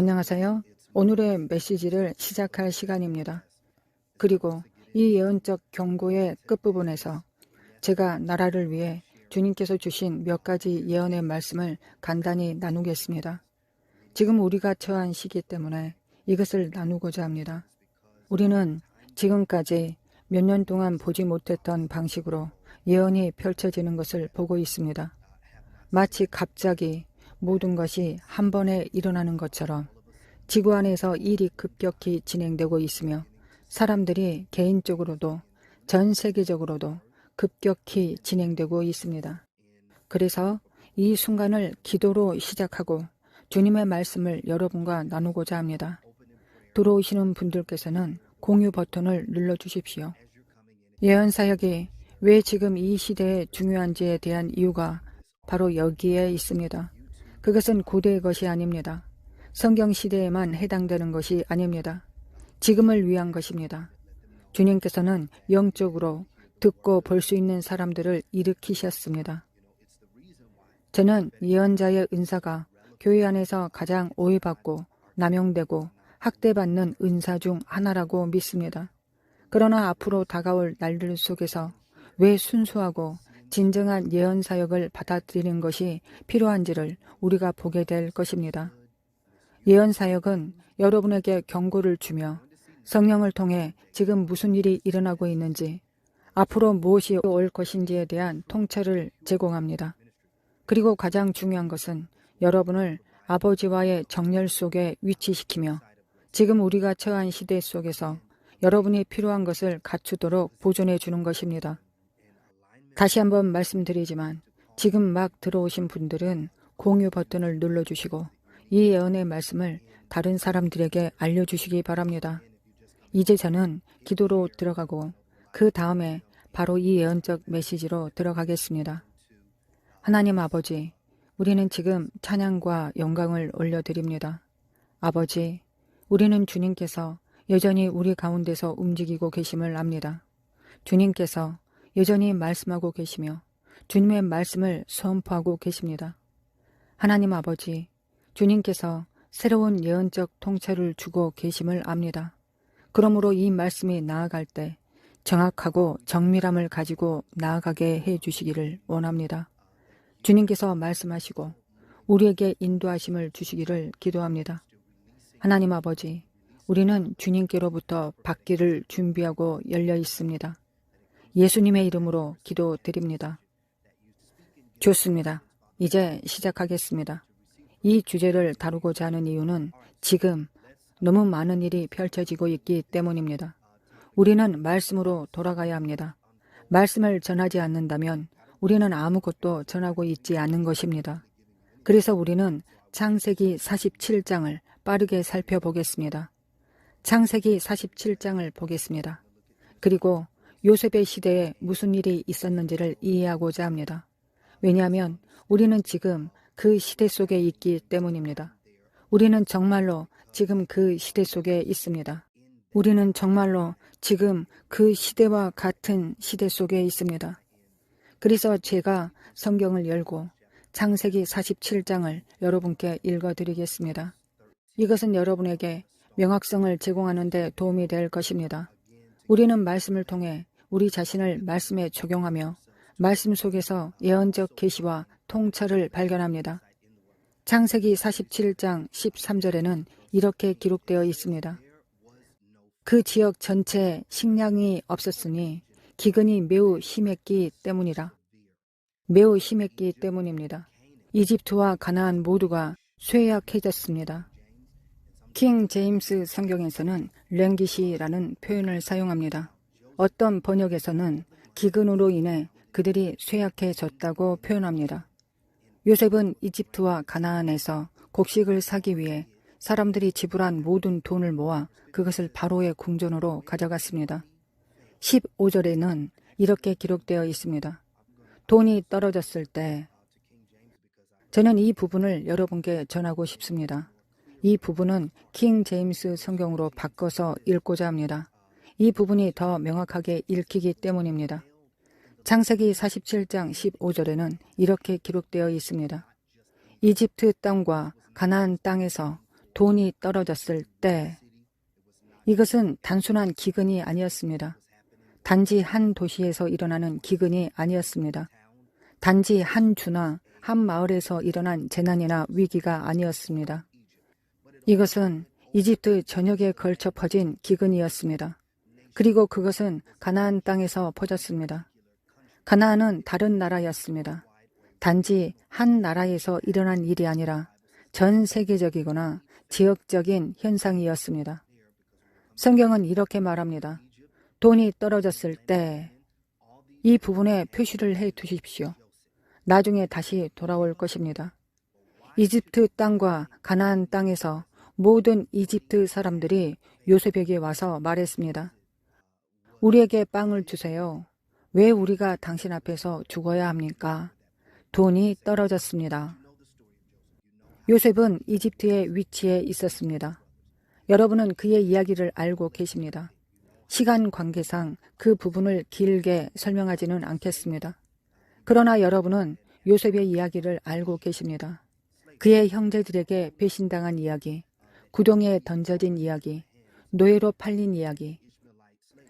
안녕하세요. 오늘의 메시지를 시작할 시간입니다. 그리고 이 예언적 경고의 끝부분에서 제가 나라를 위해 주님께서 주신 몇 가지 예언의 말씀을 간단히 나누겠습니다. 지금 우리가 처한 시기 때문에 이것을 나누고자 합니다. 우리는 지금까지 몇 년 동안 보지 못했던 방식으로 예언이 펼쳐지는 것을 보고 있습니다. 마치 갑자기 모든 것이 한 번에 일어나는 것처럼 지구 안에서 일이 급격히 진행되고 있으며 사람들이 개인적으로도 전 세계적으로도 급격히 진행되고 있습니다. 그래서 이 순간을 기도로 시작하고 주님의 말씀을 여러분과 나누고자 합니다. 들어오시는 분들께서는 공유 버튼을 눌러주십시오. 예언사역이 왜 지금 이 시대에 중요한지에 대한 이유가 바로 여기에 있습니다. 그것은 고대의 것이 아닙니다. 성경 시대에만 해당되는 것이 아닙니다. 지금을 위한 것입니다. 주님께서는 영적으로 듣고 볼 수 있는 사람들을 일으키셨습니다. 저는 예언자의 은사가 교회 안에서 가장 오해받고 남용되고 학대받는 은사 중 하나라고 믿습니다. 그러나 앞으로 다가올 날들 속에서 왜 순수하고 진정한 예언 사역을 받아들이는 것이 필요한지를 우리가 보게 될 것입니다. 예언 사역은 여러분에게 경고를 주며 성령을 통해 지금 무슨 일이 일어나고 있는지, 앞으로 무엇이 올 것인지에 대한 통찰을 제공합니다. 그리고 가장 중요한 것은 여러분을 아버지와의 정열 속에 위치시키며 지금 우리가 처한 시대 속에서 여러분이 필요한 것을 갖추도록 보존해 주는 것입니다. 다시 한번 말씀드리지만 지금 막 들어오신 분들은 공유 버튼을 눌러주시고 이 예언의 말씀을 다른 사람들에게 알려주시기 바랍니다. 이제 저는 기도로 들어가고 그 다음에 바로 이 예언적 메시지로 들어가겠습니다. 하나님 아버지, 우리는 지금 찬양과 영광을 올려드립니다. 아버지, 우리는 주님께서 여전히 우리 가운데서 움직이고 계심을 압니다. 주님께서 여전히 말씀하고 계시며 주님의 말씀을 선포하고 계십니다. 하나님 아버지, 주님께서 새로운 예언적 통찰을 주고 계심을 압니다. 그러므로 이 말씀이 나아갈 때 정확하고 정밀함을 가지고 나아가게 해 주시기를 원합니다. 주님께서 말씀하시고 우리에게 인도하심을 주시기를 기도합니다. 하나님 아버지, 우리는 주님께로부터 받기를 준비하고 열려 있습니다. 예수님의 이름으로 기도드립니다. 좋습니다. 이제 시작하겠습니다. 이 주제를 다루고자 하는 이유는 지금 너무 많은 일이 펼쳐지고 있기 때문입니다. 우리는 말씀으로 돌아가야 합니다. 말씀을 전하지 않는다면 우리는 아무것도 전하고 있지 않는 것입니다. 그래서 우리는 창세기 47장을 빠르게 살펴보겠습니다. 창세기 47장을 보겠습니다. 그리고 요셉의 시대에 무슨 일이 있었는지를 이해하고자 합니다. 왜냐하면 우리는 지금 그 시대 속에 있기 때문입니다. 우리는 정말로 지금 그 시대 속에 있습니다. 우리는 정말로 지금 그 시대와 같은 시대 속에 있습니다. 그래서 제가 성경을 열고 창세기 47장을 여러분께 읽어드리겠습니다. 이것은 여러분에게 명확성을 제공하는 데 도움이 될 것입니다. 우리는 말씀을 통해 우리 자신을 말씀에 적용하며 말씀 속에서 예언적 계시와 통찰을 발견합니다. 창세기 47장 13절에는 이렇게 기록되어 있습니다. 그 지역 전체에 식량이 없었으니 기근이 매우 심했기 때문이라. 매우 심했기 때문입니다. 이집트와 가나안 모두가 쇠약해졌습니다. 킹 제임스 성경에서는 랭기시라는 표현을 사용합니다. 어떤 번역에서는 기근으로 인해 그들이 쇠약해졌다고 표현합니다. 요셉은 이집트와 가나안에서 곡식을 사기 위해 사람들이 지불한 모든 돈을 모아 그것을 바로의 궁전으로 가져갔습니다. 15절에는 이렇게 기록되어 있습니다. 돈이 떨어졌을 때 저는 이 부분을 여러분께 전하고 싶습니다. 이 부분은 킹 제임스 성경으로 바꿔서 읽고자 합니다. 이 부분이 더 명확하게 읽히기 때문입니다. 창세기 47장 15절에는 이렇게 기록되어 있습니다. 이집트 땅과 가나안 땅에서 돈이 떨어졌을 때 이것은 단순한 기근이 아니었습니다. 단지 한 도시에서 일어나는 기근이 아니었습니다. 단지 한 주나 한 마을에서 일어난 재난이나 위기가 아니었습니다. 이것은 이집트 전역에 걸쳐 퍼진 기근이었습니다. 그리고 그것은 가나안 땅에서 퍼졌습니다. 가나안은 다른 나라였습니다. 단지 한 나라에서 일어난 일이 아니라 전 세계적이거나 지역적인 현상이었습니다. 성경은 이렇게 말합니다. 돈이 떨어졌을 때 이 부분에 표시를 해 두십시오. 나중에 다시 돌아올 것입니다. 이집트 땅과 가나안 땅에서 모든 이집트 사람들이 요셉에게 와서 말했습니다. 우리에게 빵을 주세요. 왜 우리가 당신 앞에서 죽어야 합니까? 돈이 떨어졌습니다. 요셉은 이집트의 위치에 있었습니다. 여러분은 그의 이야기를 알고 계십니다. 시간 관계상 그 부분을 길게 설명하지는 않겠습니다. 그러나 여러분은 요셉의 이야기를 알고 계십니다. 그의 형제들에게 배신당한 이야기, 구덩이에 던져진 이야기, 노예로 팔린 이야기.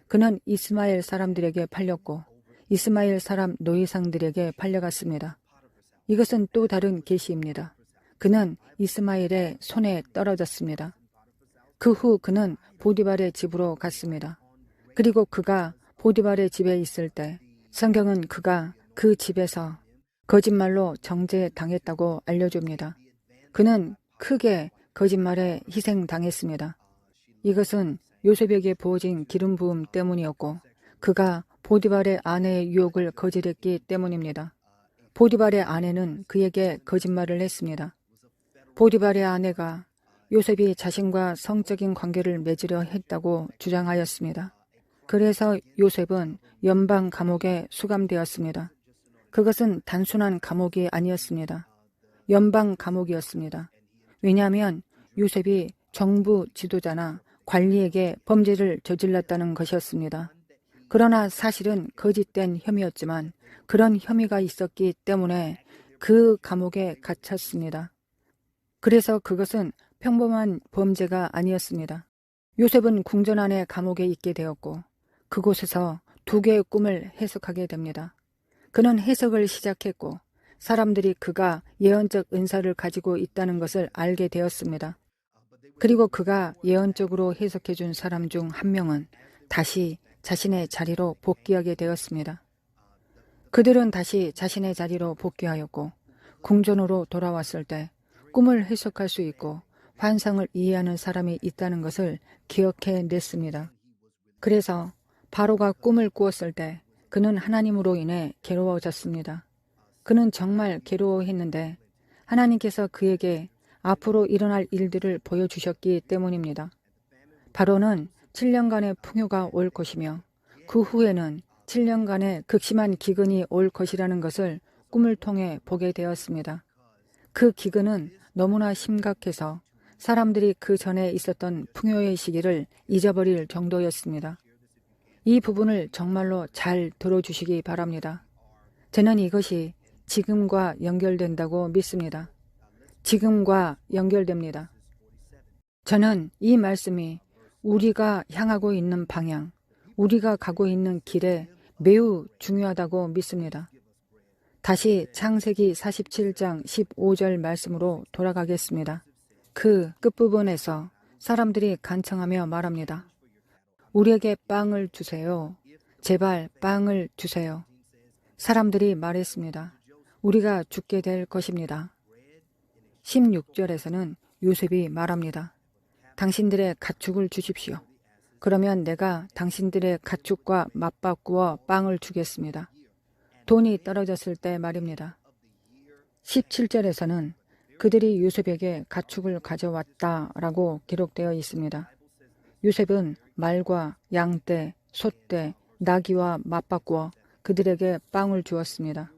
그는 이스마엘 사람들에게 팔렸고 이스마엘 사람 노예상들에게 팔려갔습니다. 이것은 또 다른 계시입니다. 그는 이스마엘의 손에 떨어졌습니다. 그 후 그는 보디발의 집으로 갔습니다. 그리고 그가 보디발의 집에 있을 때 성경은 그가 그 집에서 거짓말로 정죄당했다고 알려줍니다. 그는 크게 거짓말에 희생당했습니다. 이것은 요셉에게 부어진 기름 부음 때문이었고 그가 보디발의 아내의 유혹을 거절했기 때문입니다. 보디발의 아내는 그에게 거짓말을 했습니다. 보디발의 아내가 요셉이 자신과 성적인 관계를 맺으려 했다고 주장하였습니다. 그래서 요셉은 연방 감옥에 수감되었습니다. 그것은 단순한 감옥이 아니었습니다. 연방 감옥이었습니다. 왜냐하면 요셉이 정부 지도자나 관리에게 범죄를 저질렀다는 것이었습니다. 그러나 사실은 거짓된 혐의였지만 그런 혐의가 있었기 때문에 그 감옥에 갇혔습니다. 그래서 그것은 평범한 범죄가 아니었습니다. 요셉은 궁전 안의 감옥에 있게 되었고 그곳에서 두 개의 꿈을 해석하게 됩니다. 그는 해석을 시작했고 사람들이 그가 예언적 은사를 가지고 있다는 것을 알게 되었습니다. 그리고 그가 예언적으로 해석해 준 사람 중 한 명은 다시 자신의 자리로 복귀하게 되었습니다. 그들은 다시 자신의 자리로 복귀하였고 궁전으로 돌아왔을 때 꿈을 해석할 수 있고 환상을 이해하는 사람이 있다는 것을 기억해 냈습니다. 그래서 바로가 꿈을 꾸었을 때 그는 하나님으로 인해 괴로워졌습니다. 그는 정말 괴로워했는데 하나님께서 그에게 앞으로 일어날 일들을 보여주셨기 때문입니다. 바로는 7년간의 풍요가 올 것이며 그 후에는 7년간의 극심한 기근이 올 것이라는 것을 꿈을 통해 보게 되었습니다. 그 기근은 너무나 심각해서 사람들이 그 전에 있었던 풍요의 시기를 잊어버릴 정도였습니다. 이 부분을 정말로 잘 들어주시기 바랍니다. 저는 이것이 지금과 연결된다고 믿습니다. 지금과 연결됩니다. 저는 이 말씀이 우리가 향하고 있는 방향, 우리가 가고 있는 길에 매우 중요하다고 믿습니다. 다시 창세기 47장 15절 말씀으로 돌아가겠습니다. 그 끝부분에서 사람들이 간청하며 말합니다. 우리에게 빵을 주세요. 제발 빵을 주세요. 사람들이 말했습니다. 우리가 죽게 될 것입니다. 16절에서는 요셉이 말합니다. 당신들의 가축을 주십시오. 그러면 내가 당신들의 가축과 맞바꾸어 빵을 주겠습니다. 돈이 떨어졌을 때 말입니다. 17절에서는 그들이 요셉에게 가축을 가져왔다라고 기록되어 있습니다. 요셉은 말과 양떼, 소떼, 나귀와 맞바꾸어 그들에게 빵을 주었습니다.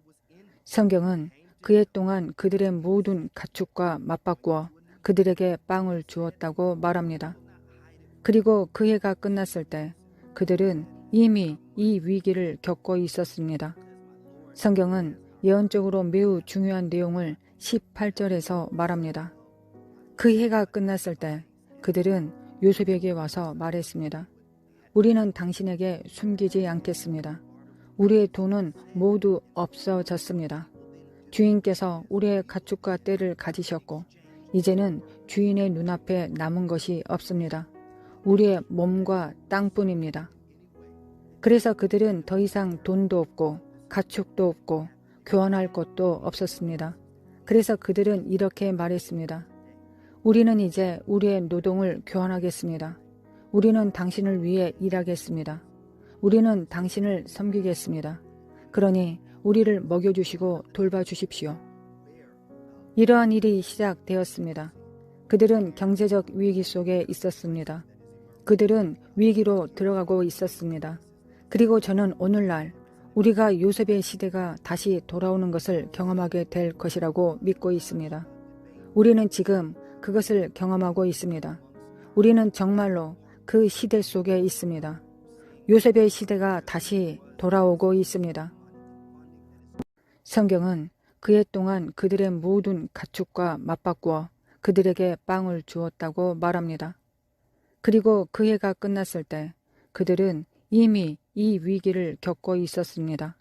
성경은 그해 동안 그들의 모든 가축과 맞바꾸어 그들에게 빵을 주었다고 말합니다. 그리고 그 해가 끝났을 때 그들은 이미 이 위기를 겪고 있었습니다. 성경은 예언적으로 매우 중요한 내용을 18절에서 말합니다. 그 해가 끝났을 때 그들은 요셉에게 와서 말했습니다. 우리는 당신에게 숨기지 않겠습니다. 우리의 돈은 모두 없어졌습니다. 주인께서 우리의 가축과 떼를 가지셨고 이제는 주인의 눈앞에 남은 것이 없습니다. 우리의 몸과 땅뿐입니다. 그래서 그들은 더 이상 돈도 없고 가축도 없고 교환할 것도 없었습니다. 그래서 그들은 이렇게 말했습니다. 우리는 이제 우리의 노동을 교환하겠습니다. 우리는 당신을 위해 일하겠습니다. 우리는 당신을 섬기겠습니다. 그러니 우리를 먹여주시고 돌봐주십시오. 이러한 일이 시작되었습니다. 그들은 경제적 위기 속에 있었습니다. 그들은 위기로 들어가고 있었습니다. 그리고 저는 오늘날 우리가 요셉의 시대가 다시 돌아오는 것을 경험하게 될 것이라고 믿고 있습니다. 우리는 지금 그것을 경험하고 있습니다. 우리는 정말로 그 시대 속에 있습니다. 요셉의 시대가 다시 돌아오고 있습니다. 성경은 그해 동안 그들의 모든 가축과 맞바꾸어 그들에게 빵을 주었다고 말합니다. 그리고 그 해가 끝났을 때 그들은 이미 이 위기를 겪고 있었습니다.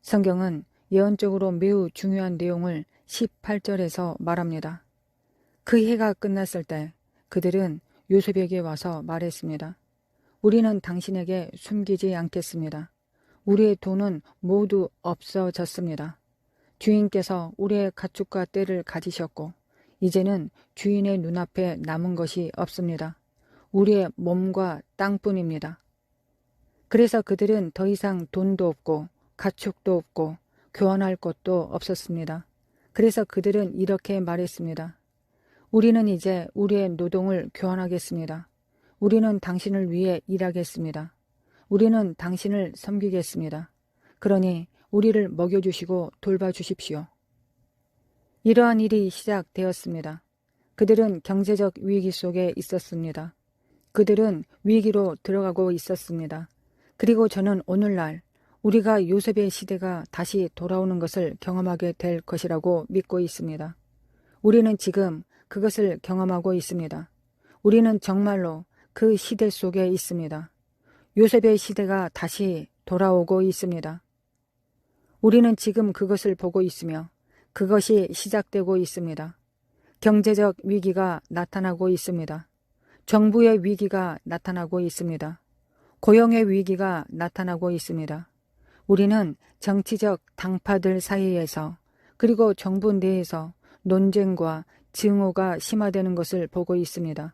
성경은 예언적으로 매우 중요한 내용을 18절에서 말합니다. 그 해가 끝났을 때 그들은 요셉에게 와서 말했습니다. 우리는 당신에게 숨기지 않겠습니다. 우리의 돈은 모두 없어졌습니다. 주인께서 우리의 가축과 떼를 가지셨고 이제는 주인의 눈앞에 남은 것이 없습니다. 우리의 몸과 땅뿐입니다. 그래서 그들은 더 이상 돈도 없고 가축도 없고 교환할 것도 없었습니다. 그래서 그들은 이렇게 말했습니다. 우리는 이제 우리의 노동을 교환하겠습니다. 우리는 당신을 위해 일하겠습니다. 우리는 당신을 섬기겠습니다. 그러니 우리를 먹여주시고 돌봐주십시오. 이러한 일이 시작되었습니다. 그들은 경제적 위기 속에 있었습니다. 그들은 위기로 들어가고 있었습니다. 그리고 저는 오늘날 우리가 요셉의 시대가 다시 돌아오는 것을 경험하게 될 것이라고 믿고 있습니다. 우리는 지금 그것을 경험하고 있습니다. 우리는 정말로 그 시대 속에 있습니다. 요셉의 시대가 다시 돌아오고 있습니다. 우리는 지금 그것을 보고 있으며 그것이 시작되고 있습니다. 경제적 위기가 나타나고 있습니다. 정부의 위기가 나타나고 있습니다. 고용의 위기가 나타나고 있습니다. 우리는 정치적 당파들 사이에서 그리고 정부 내에서 논쟁과 증오가 심화되는 것을 보고 있습니다.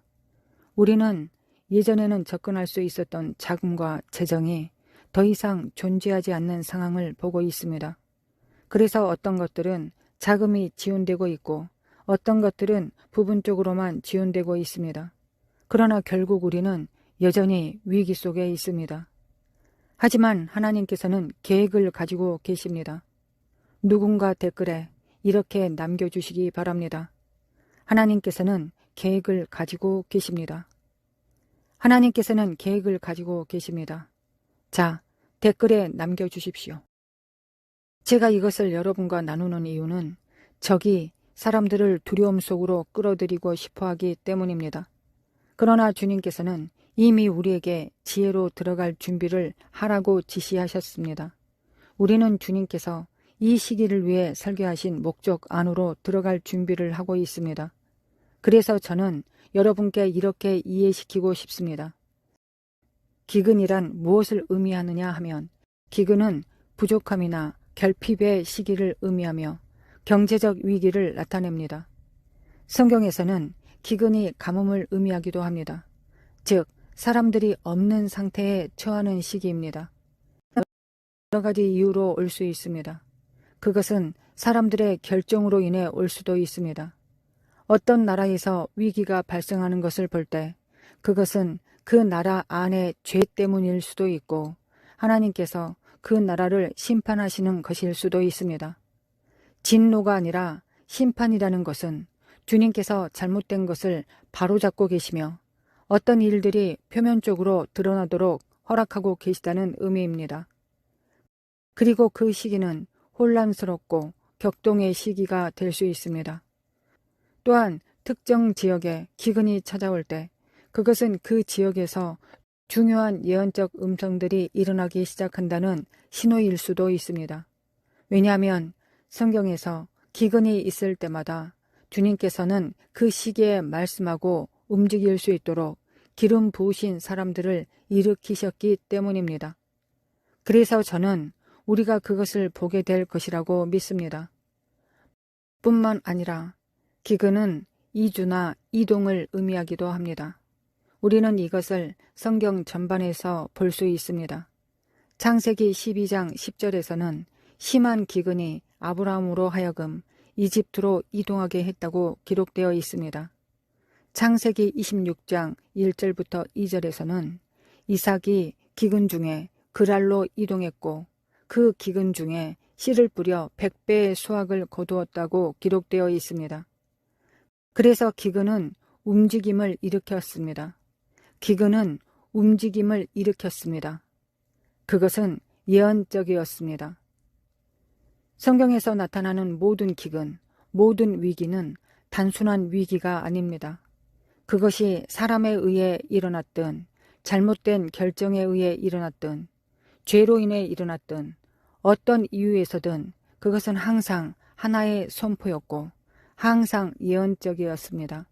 우리는 예전에는 접근할 수 있었던 자금과 재정이 더 이상 존재하지 않는 상황을 보고 있습니다. 그래서 어떤 것들은 자금이 지원되고 있고 어떤 것들은 부분적으로만 지원되고 있습니다. 그러나 결국 우리는 여전히 위기 속에 있습니다. 하지만 하나님께서는 계획을 가지고 계십니다. 누군가 댓글에 이렇게 남겨주시기 바랍니다. 하나님께서는 계획을 가지고 계십니다. 하나님께서는 계획을 가지고 계십니다. 자, 댓글에 남겨주십시오. 제가 이것을 여러분과 나누는 이유는 적이 사람들을 두려움 속으로 끌어들이고 싶어하기 때문입니다. 그러나 주님께서는 이미 우리에게 지혜로 들어갈 준비를 하라고 지시하셨습니다. 우리는 주님께서 이 시기를 위해 설계하신 목적 안으로 들어갈 준비를 하고 있습니다. 그래서 저는 여러분께 이렇게 이해시키고 싶습니다. 기근이란 무엇을 의미하느냐 하면 기근은 부족함이나 결핍의 시기를 의미하며 경제적 위기를 나타냅니다. 성경에서는 기근이 가뭄을 의미하기도 합니다. 즉, 사람들이 없는 상태에 처하는 시기입니다. 여러 가지 이유로 올 수 있습니다. 그것은 사람들의 결정으로 인해 올 수도 있습니다. 어떤 나라에서 위기가 발생하는 것을 볼 때 그것은 그 나라 안의 죄 때문일 수도 있고 하나님께서 그 나라를 심판하시는 것일 수도 있습니다. 진노가 아니라 심판이라는 것은 주님께서 잘못된 것을 바로잡고 계시며 어떤 일들이 표면적으로 드러나도록 허락하고 계시다는 의미입니다. 그리고 그 시기는 혼란스럽고 격동의 시기가 될 수 있습니다. 또한 특정 지역에 기근이 찾아올 때 그것은 그 지역에서 중요한 예언적 음성들이 일어나기 시작한다는 신호일 수도 있습니다. 왜냐하면 성경에서 기근이 있을 때마다 주님께서는 그 시기에 말씀하고 움직일 수 있도록 기름 부으신 사람들을 일으키셨기 때문입니다. 그래서 저는 우리가 그것을 보게 될 것이라고 믿습니다. 뿐만 아니라 기근은 이주나 이동을 의미하기도 합니다. 우리는 이것을 성경 전반에서 볼 수 있습니다. 창세기 12장 10절에서는 심한 기근이 아브라함으로 하여금 이집트로 이동하게 했다고 기록되어 있습니다. 창세기 26장 1절부터 2절에서는 이삭이 기근 중에 그랄로 이동했고 그 기근 중에 씨를 뿌려 100배의 수확을 거두었다고 기록되어 있습니다. 그래서 기근은 움직임을 일으켰습니다. 기근은 움직임을 일으켰습니다. 그것은 예언적이었습니다. 성경에서 나타나는 모든 기근, 모든 위기는 단순한 위기가 아닙니다. 그것이 사람에 의해 일어났든 잘못된 결정에 의해 일어났든 죄로 인해 일어났든 어떤 이유에서든 그것은 항상 하나의 선포였고 항상 예언적이었습니다.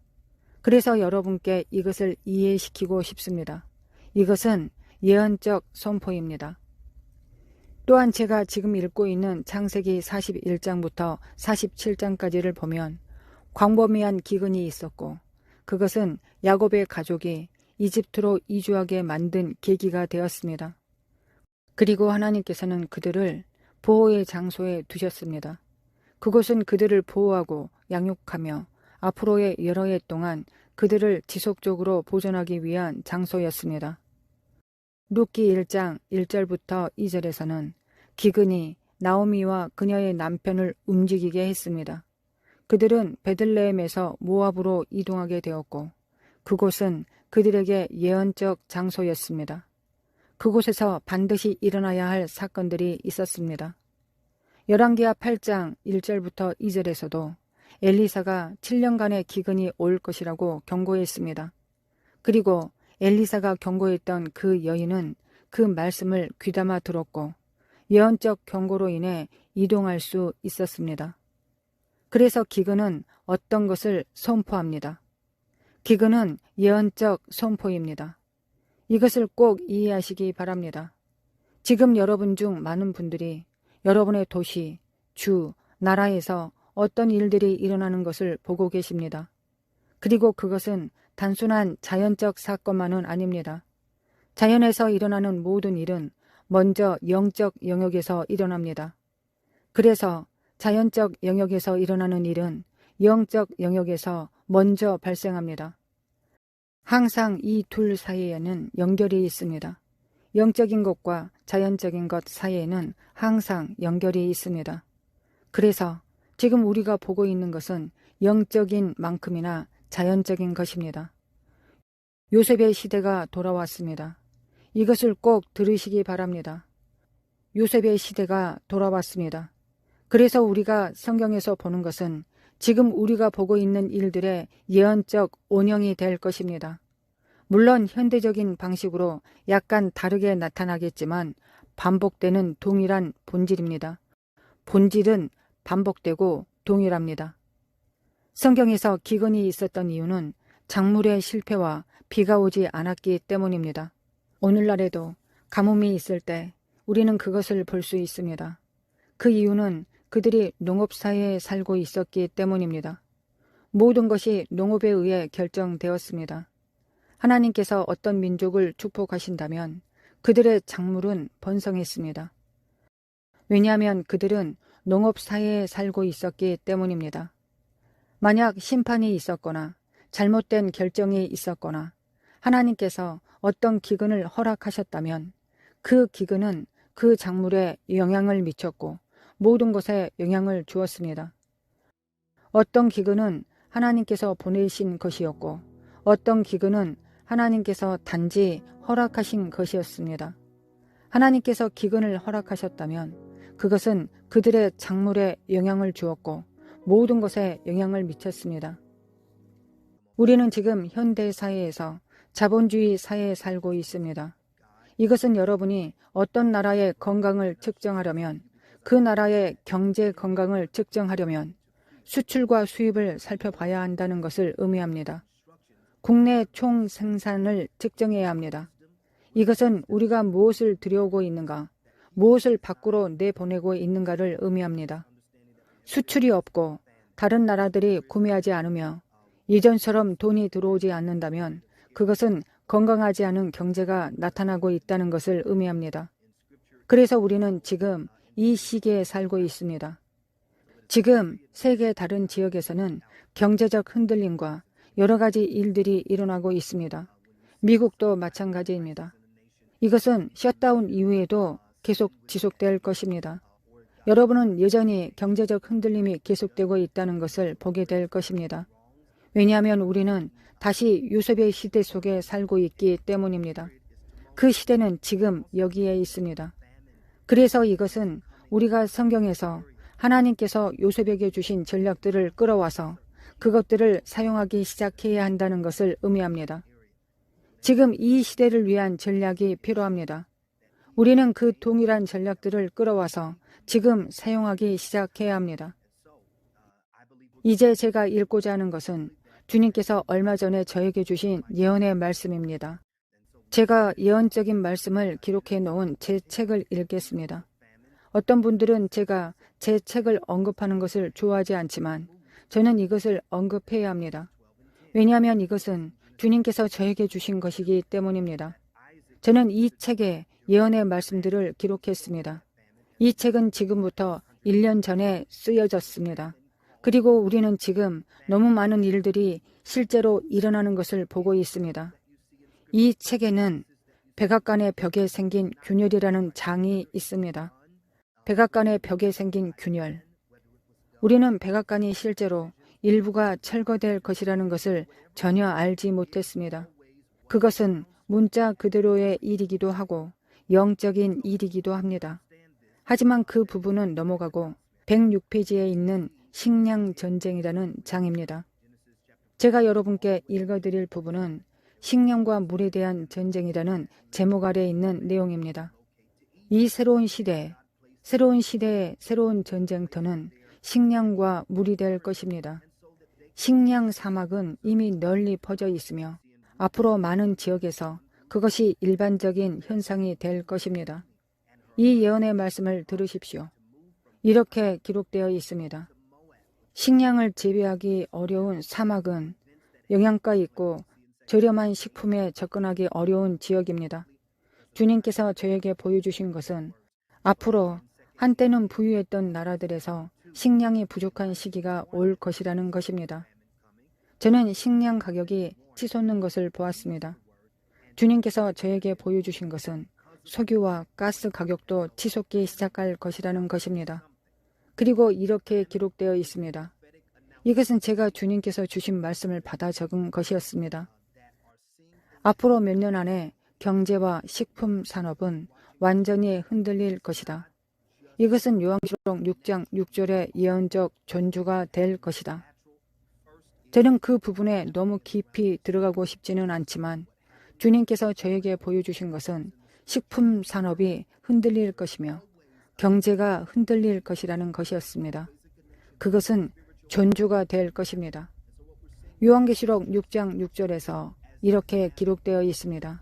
그래서 여러분께 이것을 이해시키고 싶습니다. 이것은 예언적 선포입니다. 또한 제가 지금 읽고 있는 창세기 41장부터 47장까지를 보면 광범위한 기근이 있었고 그것은 야곱의 가족이 이집트로 이주하게 만든 계기가 되었습니다. 그리고 하나님께서는 그들을 보호의 장소에 두셨습니다. 그곳은 그들을 보호하고 양육하며 앞으로의 여러 해 동안 그들을 지속적으로 보존하기 위한 장소였습니다. 룻기 1장 1절부터 2절에서는 기근이 나오미와 그녀의 남편을 움직이게 했습니다. 그들은 베들레헴에서 모압으로 이동하게 되었고 그곳은 그들에게 예언적 장소였습니다. 그곳에서 반드시 일어나야 할 사건들이 있었습니다. 열왕기하 8장 1절부터 2절에서도 엘리사가 7년간의 기근이 올 것이라고 경고했습니다. 그리고 엘리사가 경고했던 그 여인은 그 말씀을 귀담아 들었고 예언적 경고로 인해 이동할 수 있었습니다. 그래서 기근은 어떤 것을 선포합니다. 기근은 예언적 선포입니다. 이것을 꼭 이해하시기 바랍니다. 지금 여러분 중 많은 분들이 여러분의 도시, 주, 나라에서 어떤 일들이 일어나는 것을 보고 계십니다. 그리고 그것은 단순한 자연적 사건만은 아닙니다. 자연에서 일어나는 모든 일은 먼저 영적 영역에서 일어납니다. 그래서 자연적 영역에서 일어나는 일은 영적 영역에서 먼저 발생합니다. 항상 이 둘 사이에는 연결이 있습니다. 영적인 것과 자연적인 것 사이에는 항상 연결이 있습니다. 그래서 지금 우리가 보고 있는 것은 영적인 만큼이나 자연적인 것입니다. 요셉의 시대가 돌아왔습니다. 이것을 꼭 들으시기 바랍니다. 요셉의 시대가 돌아왔습니다. 그래서 우리가 성경에서 보는 것은 지금 우리가 보고 있는 일들의 예언적 온영이 될 것입니다. 물론 현대적인 방식으로 약간 다르게 나타나겠지만 반복되는 동일한 본질입니다. 본질은 반복되고 동일합니다. 성경에서 기근이 있었던 이유는 작물의 실패와 비가 오지 않았기 때문입니다. 오늘날에도 가뭄이 있을 때 우리는 그것을 볼 수 있습니다. 그 이유는 그들이 농업사회에 살고 있었기 때문입니다. 모든 것이 농업에 의해 결정되었습니다. 하나님께서 어떤 민족을 축복하신다면 그들의 작물은 번성했습니다. 왜냐하면 그들은 농업사회에 살고 있었기 때문입니다. 만약 심판이 있었거나 잘못된 결정이 있었거나 하나님께서 어떤 기근을 허락하셨다면 그 기근은 그 작물에 영향을 미쳤고 모든 것에 영향을 주었습니다. 어떤 기근은 하나님께서 보내신 것이었고 어떤 기근은 하나님께서 단지 허락하신 것이었습니다. 하나님께서 기근을 허락하셨다면 그것은 그들의 작물에 영향을 주었고 모든 것에 영향을 미쳤습니다. 우리는 지금 현대 사회에서 자본주의 사회에 살고 있습니다. 이것은 여러분이 어떤 나라의 건강을 측정하려면, 그 나라의 경제 건강을 측정하려면 수출과 수입을 살펴봐야 한다는 것을 의미합니다. 국내 총 생산을 측정해야 합니다. 이것은 우리가 무엇을 들여오고 있는가, 무엇을 밖으로 내보내고 있는가를 의미합니다. 수출이 없고 다른 나라들이 구매하지 않으며 이전처럼 돈이 들어오지 않는다면 그것은 건강하지 않은 경제가 나타나고 있다는 것을 의미합니다. 그래서 우리는 지금 이 시기에 살고 있습니다. 지금 세계 다른 지역에서는 경제적 흔들림과 여러 가지 일들이 일어나고 있습니다. 미국도 마찬가지입니다. 이것은 셧다운 이후에도 계속 지속될 것입니다. 여러분은 여전히 경제적 흔들림이 계속되고 있다는 것을 보게 될 것입니다. 왜냐하면 우리는 다시 요셉의 시대 속에 살고 있기 때문입니다. 그 시대는 지금 여기에 있습니다. 그래서 이것은 우리가 성경에서 하나님께서 요셉에게 주신 전략들을 끌어와서 그것들을 사용하기 시작해야 한다는 것을 의미합니다. 지금 이 시대를 위한 전략이 필요합니다. 우리는 그 동일한 전략들을 끌어와서 지금 사용하기 시작해야 합니다. 이제 제가 읽고자 하는 것은 주님께서 얼마 전에 저에게 주신 예언의 말씀입니다. 제가 예언적인 말씀을 기록해 놓은 제 책을 읽겠습니다. 어떤 분들은 제가 제 책을 언급하는 것을 좋아하지 않지만 저는 이것을 언급해야 합니다. 왜냐하면 이것은 주님께서 저에게 주신 것이기 때문입니다. 저는 이 책에 예언의 말씀들을 기록했습니다. 이 책은 지금부터 1년 전에 쓰여졌습니다. 그리고 우리는 지금 너무 많은 일들이 실제로 일어나는 것을 보고 있습니다. 이 책에는 백악관의 벽에 생긴 균열이라는 장이 있습니다. 백악관의 벽에 생긴 균열. 우리는 백악관이 실제로 일부가 철거될 것이라는 것을 전혀 알지 못했습니다. 그것은 문자 그대로의 일이기도 하고 영적인 일이기도 합니다. 하지만 그 부분은 넘어가고 106페이지에 있는 식량 전쟁이라는 장입니다. 제가 여러분께 읽어드릴 부분은 식량과 물에 대한 전쟁이라는 제목 아래에 있는 내용입니다. 이 새로운 시대의 새로운 전쟁터는 식량과 물이 될 것입니다. 식량 사막은 이미 널리 퍼져 있으며 앞으로 많은 지역에서 그것이 일반적인 현상이 될 것입니다. 이 예언의 말씀을 들으십시오. 이렇게 기록되어 있습니다. 식량을 재배하기 어려운 사막은 영양가 있고 저렴한 식품에 접근하기 어려운 지역입니다. 주님께서 저에게 보여주신 것은 앞으로 한때는 부유했던 나라들에서 식량이 부족한 시기가 올 것이라는 것입니다. 저는 식량 가격이 치솟는 것을 보았습니다. 주님께서 저에게 보여주신 것은 석유와 가스 가격도 치솟기 시작할 것이라는 것입니다. 그리고 이렇게 기록되어 있습니다. 이것은 제가 주님께서 주신 말씀을 받아 적은 것이었습니다. 앞으로 몇 년 안에 경제와 식품 산업은 완전히 흔들릴 것이다. 이것은 요한계시록 6장 6절의 예언적 전주가 될 것이다. 저는 그 부분에 너무 깊이 들어가고 싶지는 않지만 주님께서 저에게 보여주신 것은 식품 산업이 흔들릴 것이며 경제가 흔들릴 것이라는 것이었습니다. 그것은 전주가 될 것입니다. 요한계시록 6장 6절에서 이렇게 기록되어 있습니다.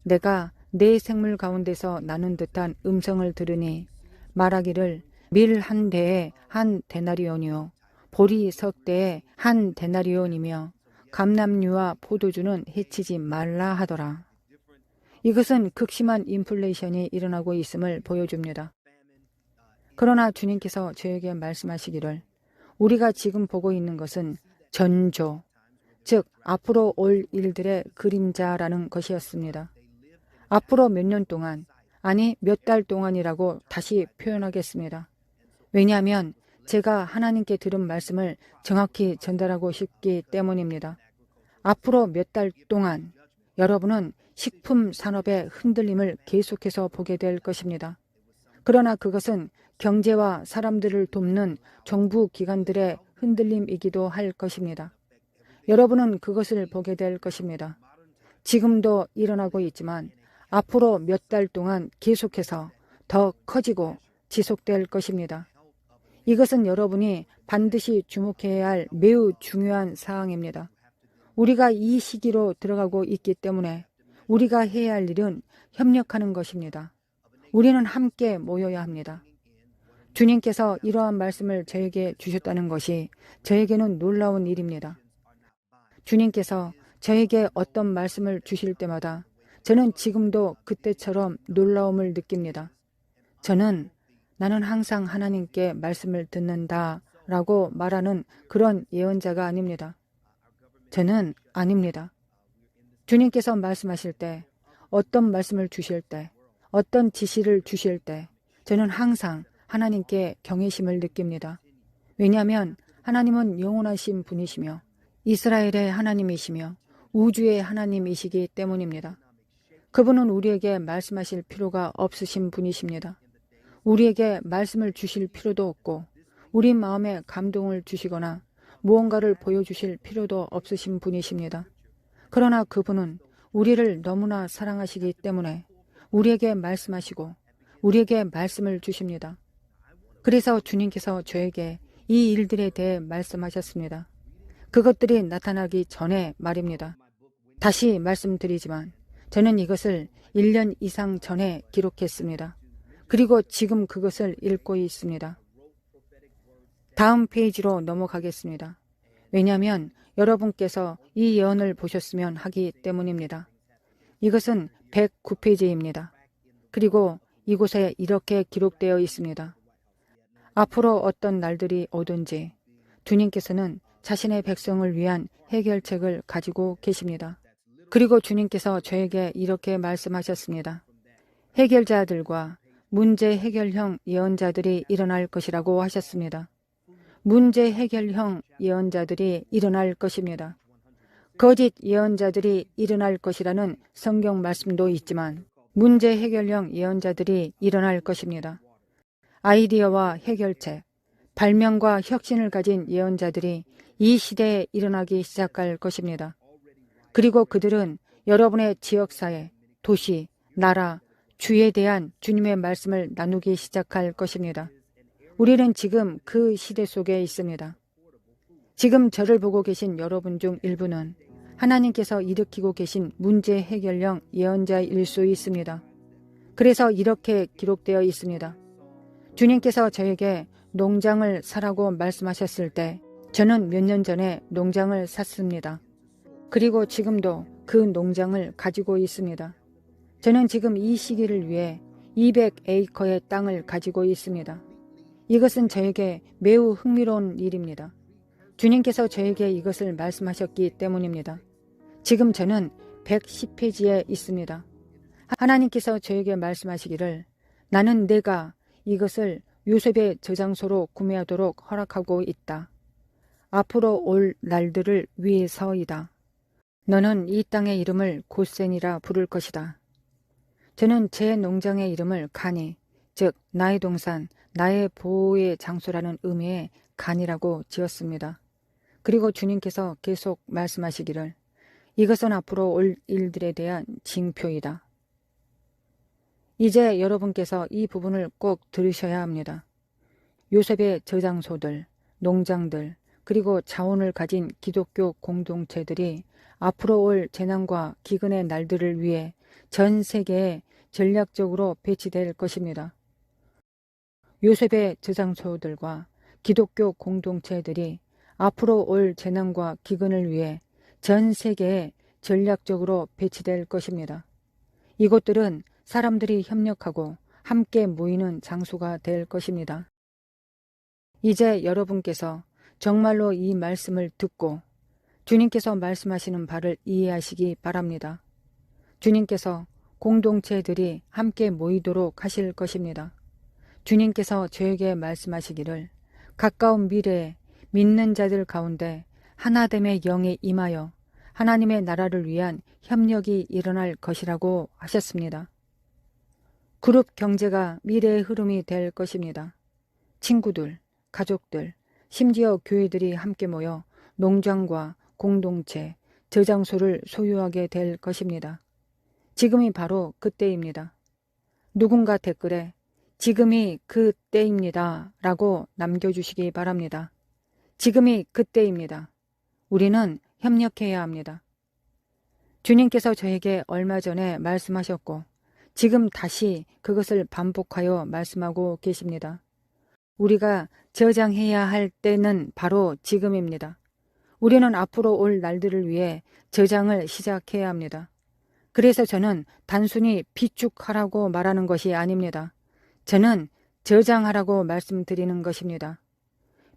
내가 내 생물 가운데서 나는 듯한 음성을 들으니 말하기를 밀 한 대에 한 데나리온이요 보리 석 대에 한 데나리온이며 감람류와 포도주는 해치지 말라 하더라. 이것은 극심한 인플레이션이 일어나고 있음을 보여줍니다. 그러나 주님께서 저에게 말씀하시기를 우리가 지금 보고 있는 것은 전조, 즉 앞으로 올 일들의 그림자라는 것이었습니다. 앞으로 몇 년 동안, 아니 몇 달 동안이라고 다시 표현하겠습니다. 왜냐하면 제가 하나님께 들은 말씀을 정확히 전달하고 싶기 때문입니다. 앞으로 몇 달 동안 여러분은 식품 산업의 흔들림을 계속해서 보게 될 것입니다. 그러나 그것은 경제와 사람들을 돕는 정부 기관들의 흔들림이기도 할 것입니다. 여러분은 그것을 보게 될 것입니다. 지금도 일어나고 있지만 앞으로 몇 달 동안 계속해서 더 커지고 지속될 것입니다. 이것은 여러분이 반드시 주목해야 할 매우 중요한 사항입니다. 우리가 이 시기로 들어가고 있기 때문에 우리가 해야 할 일은 협력하는 것입니다. 우리는 함께 모여야 합니다. 주님께서 이러한 말씀을 저에게 주셨다는 것이 저에게는 놀라운 일입니다. 주님께서 저에게 어떤 말씀을 주실 때마다 저는 지금도 그때처럼 놀라움을 느낍니다. 나는 항상 하나님께 말씀을 듣는다 라고 말하는 그런 예언자가 아닙니다. 저는 아닙니다. 주님께서 말씀하실 때, 어떤 말씀을 주실 때, 어떤 지시를 주실 때 저는 항상 하나님께 경외심을 느낍니다. 왜냐하면 하나님은 영원하신 분이시며 이스라엘의 하나님이시며 우주의 하나님이시기 때문입니다. 그분은 우리에게 말씀하실 필요가 없으신 분이십니다. 우리에게 말씀을 주실 필요도 없고 우리 마음에 감동을 주시거나 무언가를 보여주실 필요도 없으신 분이십니다. 그러나 그분은 우리를 너무나 사랑하시기 때문에 우리에게 말씀하시고 우리에게 말씀을 주십니다. 그래서 주님께서 저에게 이 일들에 대해 말씀하셨습니다. 그것들이 나타나기 전에 말입니다. 다시 말씀드리지만 저는 이것을 1년 이상 전에 기록했습니다. 그리고 지금 그것을 읽고 있습니다. 다음 페이지로 넘어가겠습니다. 왜냐하면 여러분께서 이 예언을 보셨으면 하기 때문입니다. 이것은 109페이지입니다. 그리고 이곳에 이렇게 기록되어 있습니다. 앞으로 어떤 날들이 오든지 주님께서는 자신의 백성을 위한 해결책을 가지고 계십니다. 그리고 주님께서 저에게 이렇게 말씀하셨습니다. 해결자들과 문제 해결형 예언자들이 일어날 것이라고 하셨습니다. 문제 해결형 예언자들이 일어날 것입니다. 거짓 예언자들이 일어날 것이라는 성경 말씀도 있지만 문제 해결형 예언자들이 일어날 것입니다. 아이디어와 해결책, 발명과 혁신을 가진 예언자들이 이 시대에 일어나기 시작할 것입니다. 그리고 그들은 여러분의 지역사회, 도시, 나라, 주에 대한 주님의 말씀을 나누기 시작할 것입니다. 우리는 지금 그 시대 속에 있습니다. 지금 저를 보고 계신 여러분 중 일부는 하나님께서 일으키고 계신 문제 해결형 예언자일 수 있습니다. 그래서 이렇게 기록되어 있습니다. 주님께서 저에게 농장을 사라고 말씀하셨을 때 저는 몇 년 전에 농장을 샀습니다. 그리고 지금도 그 농장을 가지고 있습니다. 저는 지금 이 시기를 위해 200에이커의 땅을 가지고 있습니다. 이것은 저에게 매우 흥미로운 일입니다. 주님께서 저에게 이것을 말씀하셨기 때문입니다. 지금 저는 110페이지에 있습니다. 하나님께서 저에게 말씀하시기를 나는 내가 이것을 요셉의 저장소로 구매하도록 허락하고 있다. 앞으로 올 날들을 위해서이다. 너는 이 땅의 이름을 고센이라 부를 것이다. 저는 제 농장의 이름을 가니, 즉 나의 동산, 나의 보호의 장소라는 의미의 간이라고 지었습니다. 그리고 주님께서 계속 말씀하시기를 이것은 앞으로 올 일들에 대한 징표이다. 이제 여러분께서 이 부분을 꼭 들으셔야 합니다. 요셉의 저장소들, 농장들, 그리고 자원을 가진 기독교 공동체들이 앞으로 올 재난과 기근의 날들을 위해 전 세계에 전략적으로 배치될 것입니다. 요셉의 저장소들과 기독교 공동체들이 앞으로 올 재난과 기근을 위해 전 세계에 전략적으로 배치될 것입니다. 이곳들은 사람들이 협력하고 함께 모이는 장소가 될 것입니다. 이제 여러분께서 정말로 이 말씀을 듣고 주님께서 말씀하시는 바를 이해하시기 바랍니다. 주님께서 공동체들이 함께 모이도록 하실 것입니다. 주님께서 저에게 말씀하시기를 가까운 미래에 믿는 자들 가운데 하나됨의 영에 임하여 하나님의 나라를 위한 협력이 일어날 것이라고 하셨습니다. 그룹 경제가 미래의 흐름이 될 것입니다. 친구들, 가족들, 심지어 교회들이 함께 모여 농장과 공동체, 저장소를 소유하게 될 것입니다. 지금이 바로 그때입니다. 누군가 댓글에 지금이 그때입니다 라고 남겨주시기 바랍니다. 지금이 그때입니다. 우리는 협력해야 합니다. 주님께서 저에게 얼마 전에 말씀하셨고 지금 다시 그것을 반복하여 말씀하고 계십니다. 우리가 저장해야 할 때는 바로 지금입니다. 우리는 앞으로 올 날들을 위해 저장을 시작해야 합니다. 그래서 저는 단순히 비축하라고 말하는 것이 아닙니다. 저는 저장하라고 말씀드리는 것입니다.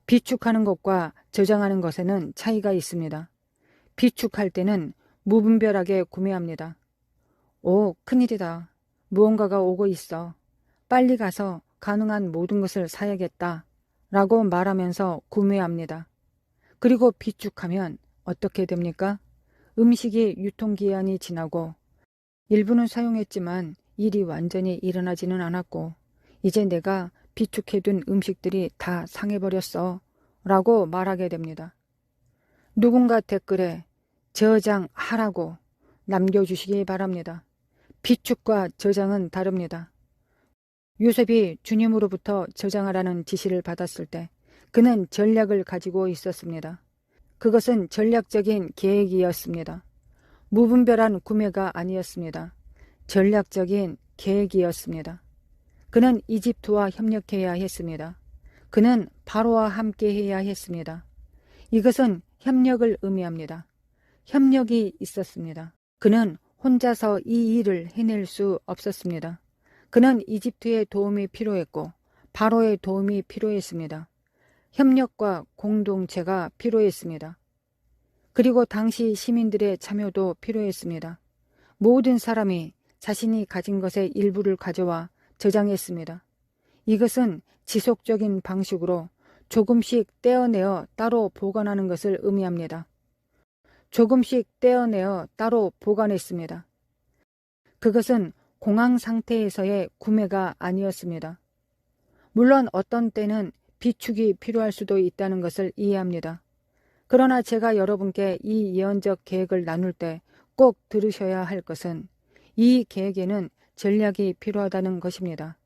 비축하는 것과 저장하는 것에는 차이가 있습니다. 비축할 때는 무분별하게 구매합니다. 오, 큰일이다. 무언가가 오고 있어. 빨리 가서 가능한 모든 것을 사야겠다. 라고 말하면서 구매합니다. 그리고 비축하면 어떻게 됩니까? 음식이 유통기한이 지나고 일부는 사용했지만 일이 완전히 일어나지는 않았고 이제 내가 비축해둔 음식들이 다 상해버렸어 라고 말하게 됩니다. 누군가 댓글에 저장하라고 남겨주시기 바랍니다. 비축과 저장은 다릅니다. 요셉이 주님으로부터 저장하라는 지시를 받았을 때 그는 전략을 가지고 있었습니다. 그것은 전략적인 계획이었습니다. 무분별한 구매가 아니었습니다. 전략적인 계획이었습니다. 그는 이집트와 협력해야 했습니다. 그는 바로와 함께해야 했습니다. 이것은 협력을 의미합니다. 협력이 있었습니다. 그는 혼자서 이 일을 해낼 수 없었습니다. 그는 이집트의 도움이 필요했고 바로의 도움이 필요했습니다. 협력과 공동체가 필요했습니다. 그리고 당시 시민들의 참여도 필요했습니다. 모든 사람이 자신이 가진 것의 일부를 가져와 저장했습니다. 이것은 지속적인 방식으로 조금씩 떼어내어 따로 보관하는 것을 의미합니다. 조금씩 떼어내어 따로 보관했습니다. 그것은 공황 상태에서의 구매가 아니었습니다. 물론 어떤 때는 비축이 필요할 수도 있다는 것을 이해합니다. 그러나 제가 여러분께 이 예언적 계획을 나눌 때 꼭 들으셔야 할 것은 이 계획에는 전략이 필요하다는 것입니다.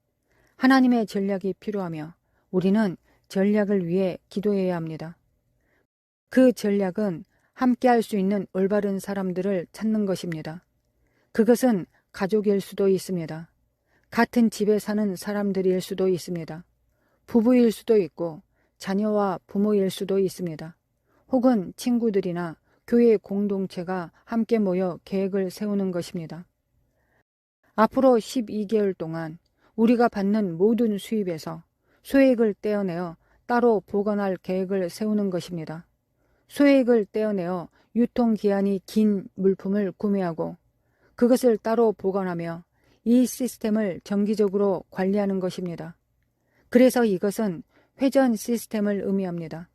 하나님의 전략이 필요하며 우리는 전략을 위해 기도해야 합니다. 그 전략은 함께할 수 있는 올바른 사람들을 찾는 것입니다. 그것은 가족일 수도 있습니다. 같은 집에 사는 사람들일 수도 있습니다. 부부일 수도 있고 자녀와 부모일 수도 있습니다. 혹은 친구들이나 교회 공동체가 함께 모여 계획을 세우는 것입니다. 앞으로 12개월 동안 우리가 받는 모든 수입에서 소액을 떼어내어 따로 보관할 계획을 세우는 것입니다. 소액을 떼어내어 유통기한이 긴 물품을 구매하고 그것을 따로 보관하며 이 시스템을 정기적으로 관리하는 것입니다. 그래서 이것은 회전 시스템을 의미합니다.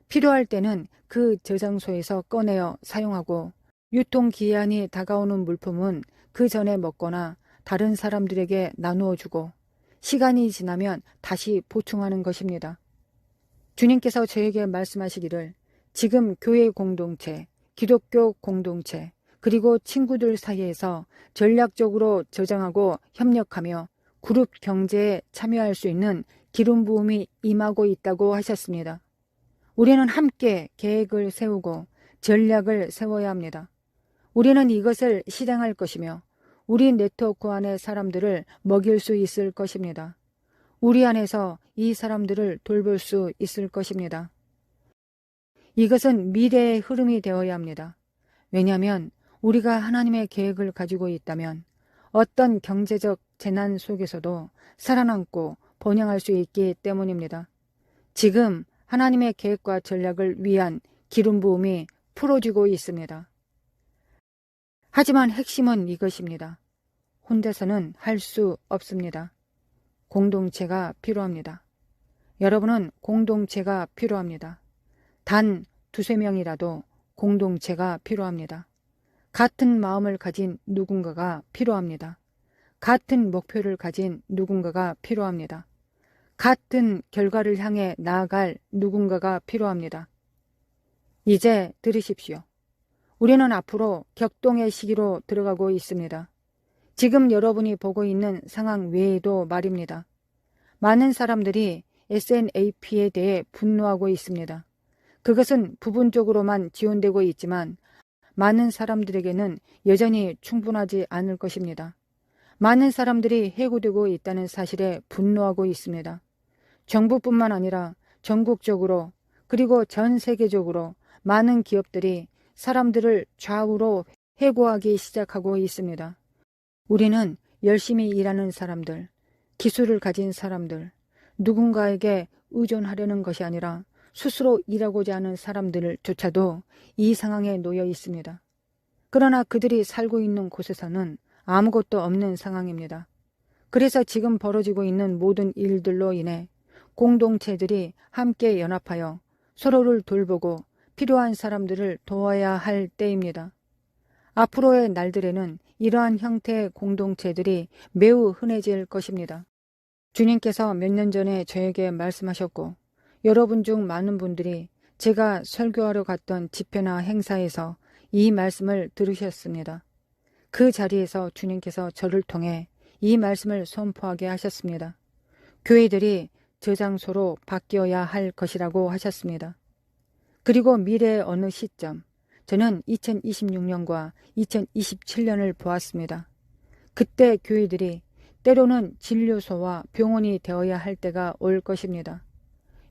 필요할 때는 그 저장소에서 꺼내어 사용하고 유통기한이 다가오는 물품은 그 전에 먹거나 다른 사람들에게 나누어 주고 시간이 지나면 다시 보충하는 것입니다. 주님께서 저에게 말씀하시기를 지금 교회 공동체, 기독교 공동체, 그리고 친구들 사이에서 전략적으로 저장하고 협력하며 그룹 경제에 참여할 수 있는 기름 부음이 임하고 있다고 하셨습니다. 우리는 함께 계획을 세우고 전략을 세워야 합니다. 우리는 이것을 실행할 것이며 우리 네트워크 안의 사람들을 먹일 수 있을 것입니다. 우리 안에서 이 사람들을 돌볼 수 있을 것입니다. 이것은 미래의 흐름이 되어야 합니다. 왜냐하면 우리가 하나님의 계획을 가지고 있다면 어떤 경제적 재난 속에서도 살아남고 번영할 수 있기 때문입니다. 지금 하나님의 계획과 전략을 위한 기름 부음이 풀어지고 있습니다. 하지만 핵심은 이것입니다. 혼자서는 할 수 없습니다. 공동체가 필요합니다. 여러분은 공동체가 필요합니다. 단 2~3명이라도 공동체가 필요합니다. 같은 마음을 가진 누군가가 필요합니다. 같은 목표를 가진 누군가가 필요합니다. 같은 결과를 향해 나아갈 누군가가 필요합니다. 이제 들으십시오. 우리는 앞으로 격동의 시기로 들어가고 있습니다. 지금 여러분이 보고 있는 상황 외에도 말입니다. 많은 사람들이 SNAP에 대해 분노하고 있습니다. 그것은 부분적으로만 지원되고 있지만 많은 사람들에게는 여전히 충분하지 않을 것입니다. 많은 사람들이 해고되고 있다는 사실에 분노하고 있습니다. 정부뿐만 아니라 전국적으로 그리고 전 세계적으로 많은 기업들이 사람들을 좌우로 해고하기 시작하고 있습니다. 우리는 열심히 일하는 사람들, 기술을 가진 사람들, 누군가에게 의존하려는 것이 아니라 스스로 일하고자 하는 사람들조차도 이 상황에 놓여 있습니다. 그러나 그들이 살고 있는 곳에서는 아무것도 없는 상황입니다. 그래서 지금 벌어지고 있는 모든 일들로 인해 공동체들이 함께 연합하여 서로를 돌보고 필요한 사람들을 도와야 할 때입니다. 앞으로의 날들에는 이러한 형태의 공동체들이 매우 흔해질 것입니다. 주님께서 몇 년 전에 저에게 말씀하셨고 여러분 중 많은 분들이 제가 설교하러 갔던 집회나 행사에서 이 말씀을 들으셨습니다. 그 자리에서 주님께서 저를 통해 이 말씀을 선포하게 하셨습니다. 교회들이 저장소로 바뀌어야 할 것이라고 하셨습니다. 그리고 미래의 어느 시점, 저는 2026년과 2027년을 보았습니다. 그때 교회들이 때로는 진료소와 병원이 되어야 할 때가 올 것입니다.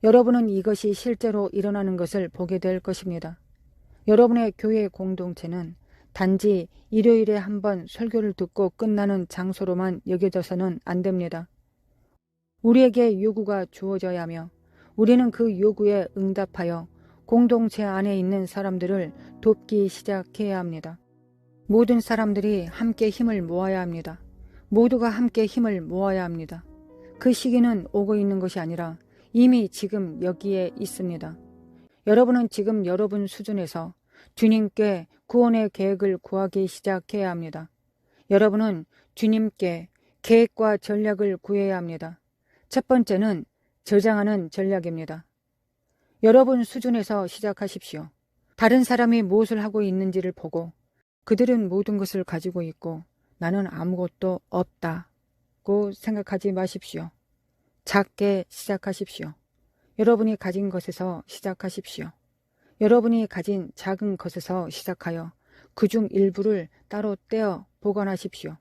여러분은 이것이 실제로 일어나는 것을 보게 될 것입니다. 여러분의 교회 공동체는 단지 일요일에 한 번 설교를 듣고 끝나는 장소로만 여겨져서는 안 됩니다. 우리에게 요구가 주어져야 하며 우리는 그 요구에 응답하여 공동체 안에 있는 사람들을 돕기 시작해야 합니다. 모든 사람들이 함께 힘을 모아야 합니다. 모두가 함께 힘을 모아야 합니다. 그 시기는 오고 있는 것이 아니라 이미 지금 여기에 있습니다. 여러분은 지금 여러분 수준에서 주님께 구원의 계획을 구하기 시작해야 합니다. 여러분은 주님께 계획과 전략을 구해야 합니다. 첫 번째는 저장하는 전략입니다. 여러분 수준에서 시작하십시오. 다른 사람이 무엇을 하고 있는지를 보고 그들은 모든 것을 가지고 있고 나는 아무것도 없다고 생각하지 마십시오. 작게 시작하십시오. 여러분이 가진 것에서 시작하십시오. 여러분이 가진 작은 것에서 시작하여 그중 일부를 따로 떼어 보관하십시오.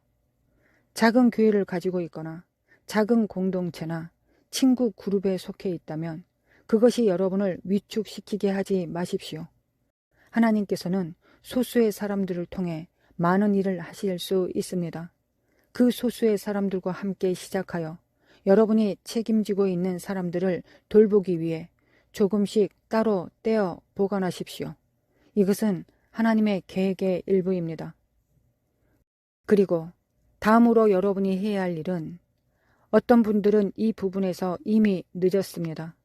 작은 교회를 가지고 있거나 작은 공동체나 친구 그룹에 속해 있다면 그것이 여러분을 위축시키게 하지 마십시오. 하나님께서는 소수의 사람들을 통해 많은 일을 하실 수 있습니다. 그 소수의 사람들과 함께 시작하여 여러분이 책임지고 있는 사람들을 돌보기 위해 조금씩 따로 떼어 보관하십시오. 이것은 하나님의 계획의 일부입니다. 그리고 다음으로 여러분이 해야 할 일은 어떤 분들은 이 부분에서 이미 늦었습니다.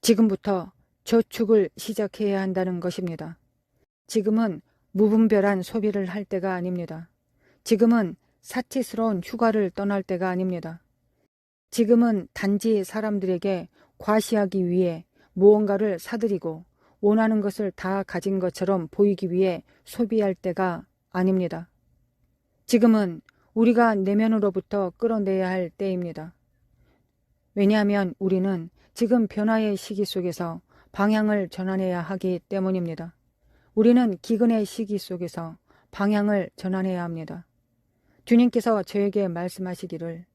지금부터 저축을 시작해야 한다는 것입니다. 지금은 무분별한 소비를 할 때가 아닙니다. 지금은 사치스러운 휴가를 떠날 때가 아닙니다. 지금은 단지 사람들에게 과시하기 위해 무언가를 사들이고 원하는 것을 다 가진 것처럼 보이기 위해 소비할 때가 아닙니다. 지금은 우리가 내면으로부터 끌어내야 할 때입니다. 왜냐하면 우리는 지금 변화의 시기 속에서 방향을 전환해야 하기 때문입니다. 우리는 기근의 시기 속에서 방향을 전환해야 합니다. 주님께서 저에게 말씀하시기를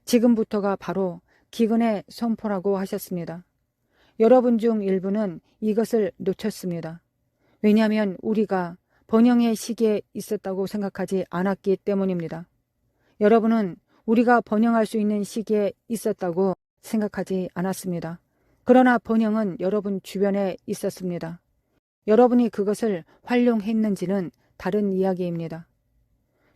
지금부터가 바로 기근의 선포라고 하셨습니다. 여러분 중 일부는 이것을 놓쳤습니다. 왜냐하면 우리가 번영의 시기에 있었다고 생각하지 않았기 때문입니다. 여러분은 우리가 번영할 수 있는 시기에 있었다고 생각하지 않았습니다. 그러나 번영은 여러분 주변에 있었습니다. 여러분이 그것을 활용했는지는 다른 이야기입니다.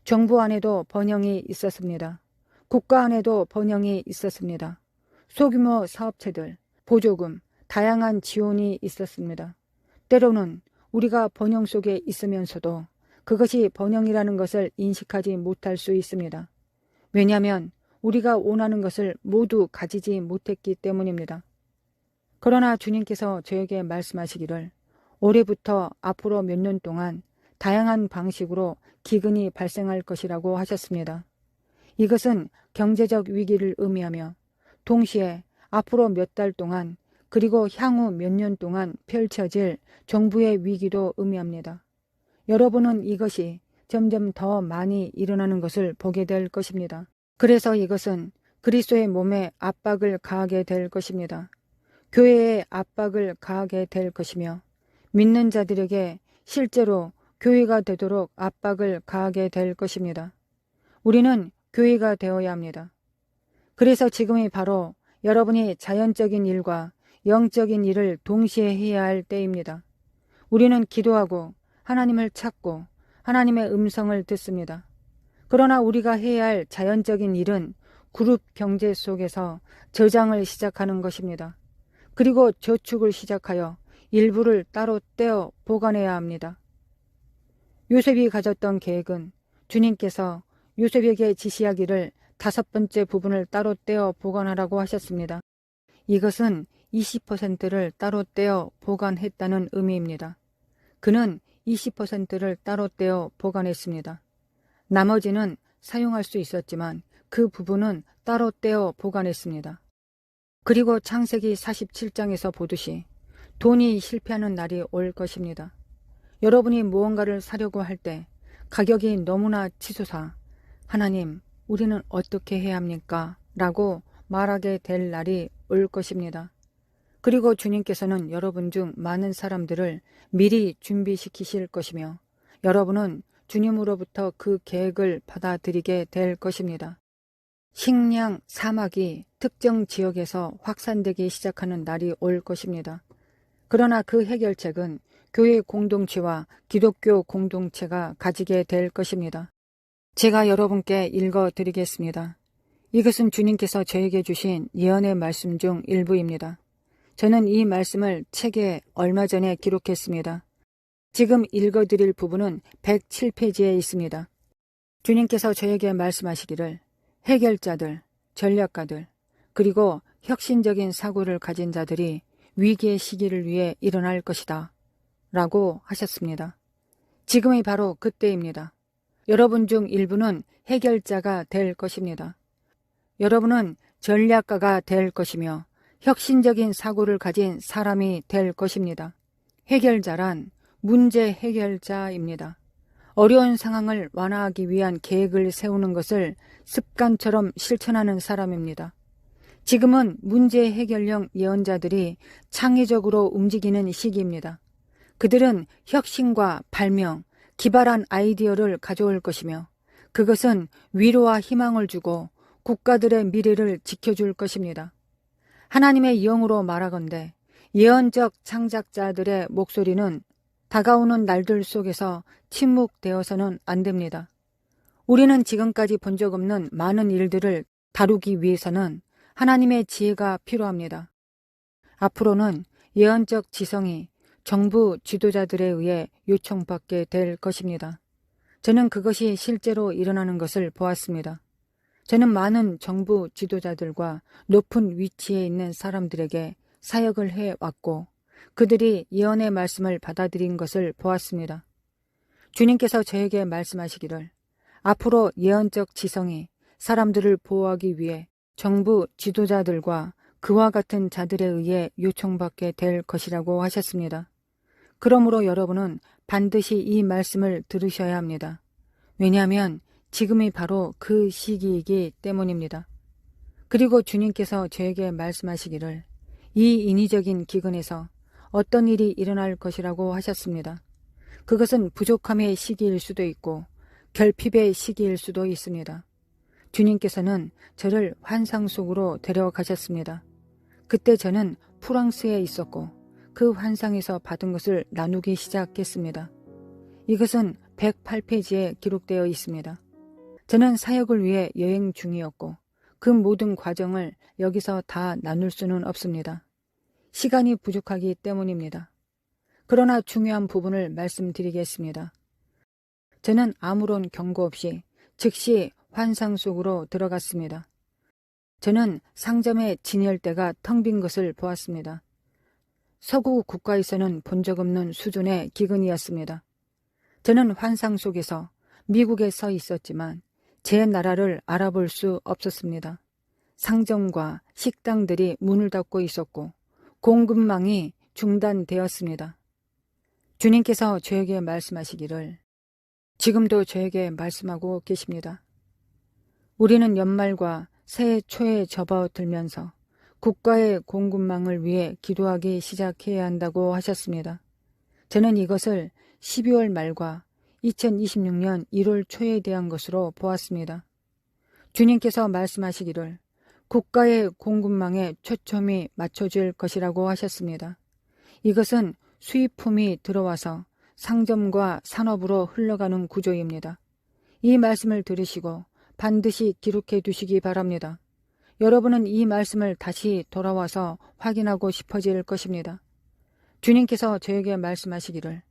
정부 안에도 번영이 있었습니다. 국가 안에도 번영이 있었습니다. 소규모 사업체들, 보조금, 다양한 지원이 있었습니다. 때로는 우리가 번영 속에 있으면서도 그것이 번영이라는 것을 인식하지 못할 수 있습니다. 왜냐하면 우리가 원하는 것을 모두 가지지 못했기 때문입니다. 그러나 주님께서 저에게 말씀하시기를 올해부터 앞으로 몇 년 동안 다양한 방식으로 기근이 발생할 것이라고 하셨습니다. 이것은 경제적 위기를 의미하며 동시에 앞으로 몇 달 동안 그리고 향후 몇 년 동안 펼쳐질 정부의 위기도 의미합니다. 여러분은 이것이 점점 더 많이 일어나는 것을 보게 될 것입니다. 그래서 이것은 그리스도의 몸에 압박을 가하게 될 것입니다. 교회에 압박을 가하게 될 것이며 믿는 자들에게 실제로 교회가 되도록 압박을 가하게 될 것입니다. 우리는 교회가 되어야 합니다. 그래서 지금이 바로 여러분이 자연적인 일과 영적인 일을 동시에 해야 할 때입니다. 우리는 기도하고 하나님을 찾고 하나님의 음성을 듣습니다. 그러나 우리가 해야 할 자연적인 일은 그룹 경제 속에서 저장을 시작하는 것입니다. 그리고 저축을 시작하여 일부를 따로 떼어 보관해야 합니다. 요셉이 가졌던 계획은 주님께서 요셉에게 지시하기를 5번째 부분을 따로 떼어 보관하라고 하셨습니다. 이것은 20%를 따로 떼어 보관했다는 의미입니다. 그는 20%를 따로 떼어 보관했습니다. 나머지는 사용할 수 있었지만 그 부분은 따로 떼어 보관했습니다. 그리고 창세기 47장에서 보듯이 돈이 실패하는 날이 올 것입니다. 여러분이 무언가를 사려고 할 때 가격이 너무나 치솟아 하나님, 우리는 어떻게 해야 합니까? 라고 말하게 될 날이 올 것입니다. 그리고 주님께서는 여러분 중 많은 사람들을 미리 준비시키실 것이며 여러분은 주님으로부터 그 계획을 받아들이게 될 것입니다. 식량 사막이 특정 지역에서 확산되기 시작하는 날이 올 것입니다. 그러나 그 해결책은 교회 공동체와 기독교 공동체가 가지게 될 것입니다. 제가 여러분께 읽어드리겠습니다. 이것은 주님께서 저에게 주신 예언의 말씀 중 일부입니다. 저는 이 말씀을 책에 얼마 전에 기록했습니다. 지금 읽어드릴 부분은 107페이지에 있습니다. 주님께서 저에게 말씀하시기를 해결자들, 전략가들, 그리고 혁신적인 사고를 가진 자들이 위기의 시기를 위해 일어날 것이다 라고 하셨습니다. 지금이 바로 그때입니다. 여러분 중 일부는 해결자가 될 것입니다. 여러분은 전략가가 될 것이며 혁신적인 사고를 가진 사람이 될 것입니다. 해결자란 문제 해결자입니다. 어려운 상황을 완화하기 위한 계획을 세우는 것을 습관처럼 실천하는 사람입니다. 지금은 문제 해결형 예언자들이 창의적으로 움직이는 시기입니다. 그들은 혁신과 발명, 기발한 아이디어를 가져올 것이며 그것은 위로와 희망을 주고 국가들의 미래를 지켜줄 것입니다. 하나님의 영으로 말하건대 예언적 창작자들의 목소리는 다가오는 날들 속에서 침묵되어서는 안 됩니다. 우리는 지금까지 본 적 없는 많은 일들을 다루기 위해서는 하나님의 지혜가 필요합니다. 앞으로는 예언적 지성이 정부 지도자들에 의해 요청받게 될 것입니다. 저는 그것이 실제로 일어나는 것을 보았습니다. 저는 많은 정부 지도자들과 높은 위치에 있는 사람들에게 사역을 해왔고 그들이 예언의 말씀을 받아들인 것을 보았습니다. 주님께서 저에게 말씀하시기를 앞으로 예언적 지성이 사람들을 보호하기 위해 정부 지도자들과 그와 같은 자들에 의해 요청받게 될 것이라고 하셨습니다. 그러므로 여러분은 반드시 이 말씀을 들으셔야 합니다. 왜냐하면 지금이 바로 그 시기이기 때문입니다. 그리고 주님께서 저에게 말씀하시기를 이 인위적인 기근에서 어떤 일이 일어날 것이라고 하셨습니다. 그것은 부족함의 시기일 수도 있고 결핍의 시기일 수도 있습니다. 주님께서는 저를 환상 속으로 데려가셨습니다. 그때 저는 프랑스에 있었고 그 환상에서 받은 것을 나누기 시작했습니다. 이것은 108페이지에 기록되어 있습니다. 저는 사역을 위해 여행 중이었고 그 모든 과정을 여기서 다 나눌 수는 없습니다. 시간이 부족하기 때문입니다. 그러나 중요한 부분을 말씀드리겠습니다. 저는 아무런 경고 없이 즉시 환상 속으로 들어갔습니다. 저는 상점의 진열대가 텅 빈 것을 보았습니다. 서구 국가에서는 본 적 없는 수준의 기근이었습니다. 저는 환상 속에서 미국에 서 있었지만 제 나라를 알아볼 수 없었습니다. 상점과 식당들이 문을 닫고 있었고 공급망이 중단되었습니다. 주님께서 저에게 말씀하시기를 지금도 저에게 말씀하고 계십니다. 우리는 연말과 새해 초에 접어들면서 국가의 공급망을 위해 기도하기 시작해야 한다고 하셨습니다. 저는 이것을 12월 말과 2026년 1월 초에 대한 것으로 보았습니다. 주님께서 말씀하시기를 국가의 공급망에 초점이 맞춰질 것이라고 하셨습니다. 이것은 수입품이 들어와서 상점과 산업으로 흘러가는 구조입니다. 이 말씀을 들으시고 반드시 기록해 두시기 바랍니다. 여러분은 이 말씀을 다시 돌아와서 확인하고 싶어질 것입니다. 주님께서 저에게 말씀하시기를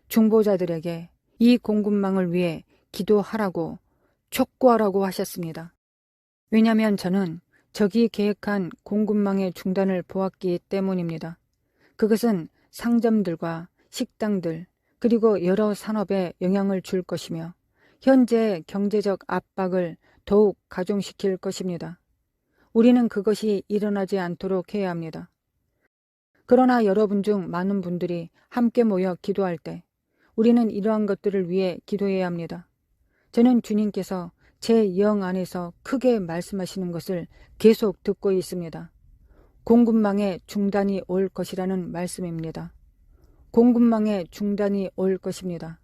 중보자들에게 이 공급망을 위해 기도하라고 촉구하라고 하셨습니다. 왜냐하면 저는 적이 계획한 공급망의 중단을 보았기 때문입니다. 그것은 상점들과 식당들 그리고 여러 산업에 영향을 줄 것이며 현재 경제적 압박을 더욱 가중시킬 것입니다. 우리는 그것이 일어나지 않도록 해야 합니다. 그러나 여러분 중 많은 분들이 함께 모여 기도할 때 우리는 이러한 것들을 위해 기도해야 합니다. 저는 주님께서 제 영 안에서 크게 말씀하시는 것을 계속 듣고 있습니다. 공급망의 중단이 올 것이라는 말씀입니다. 공급망의 중단이 올 것입니다.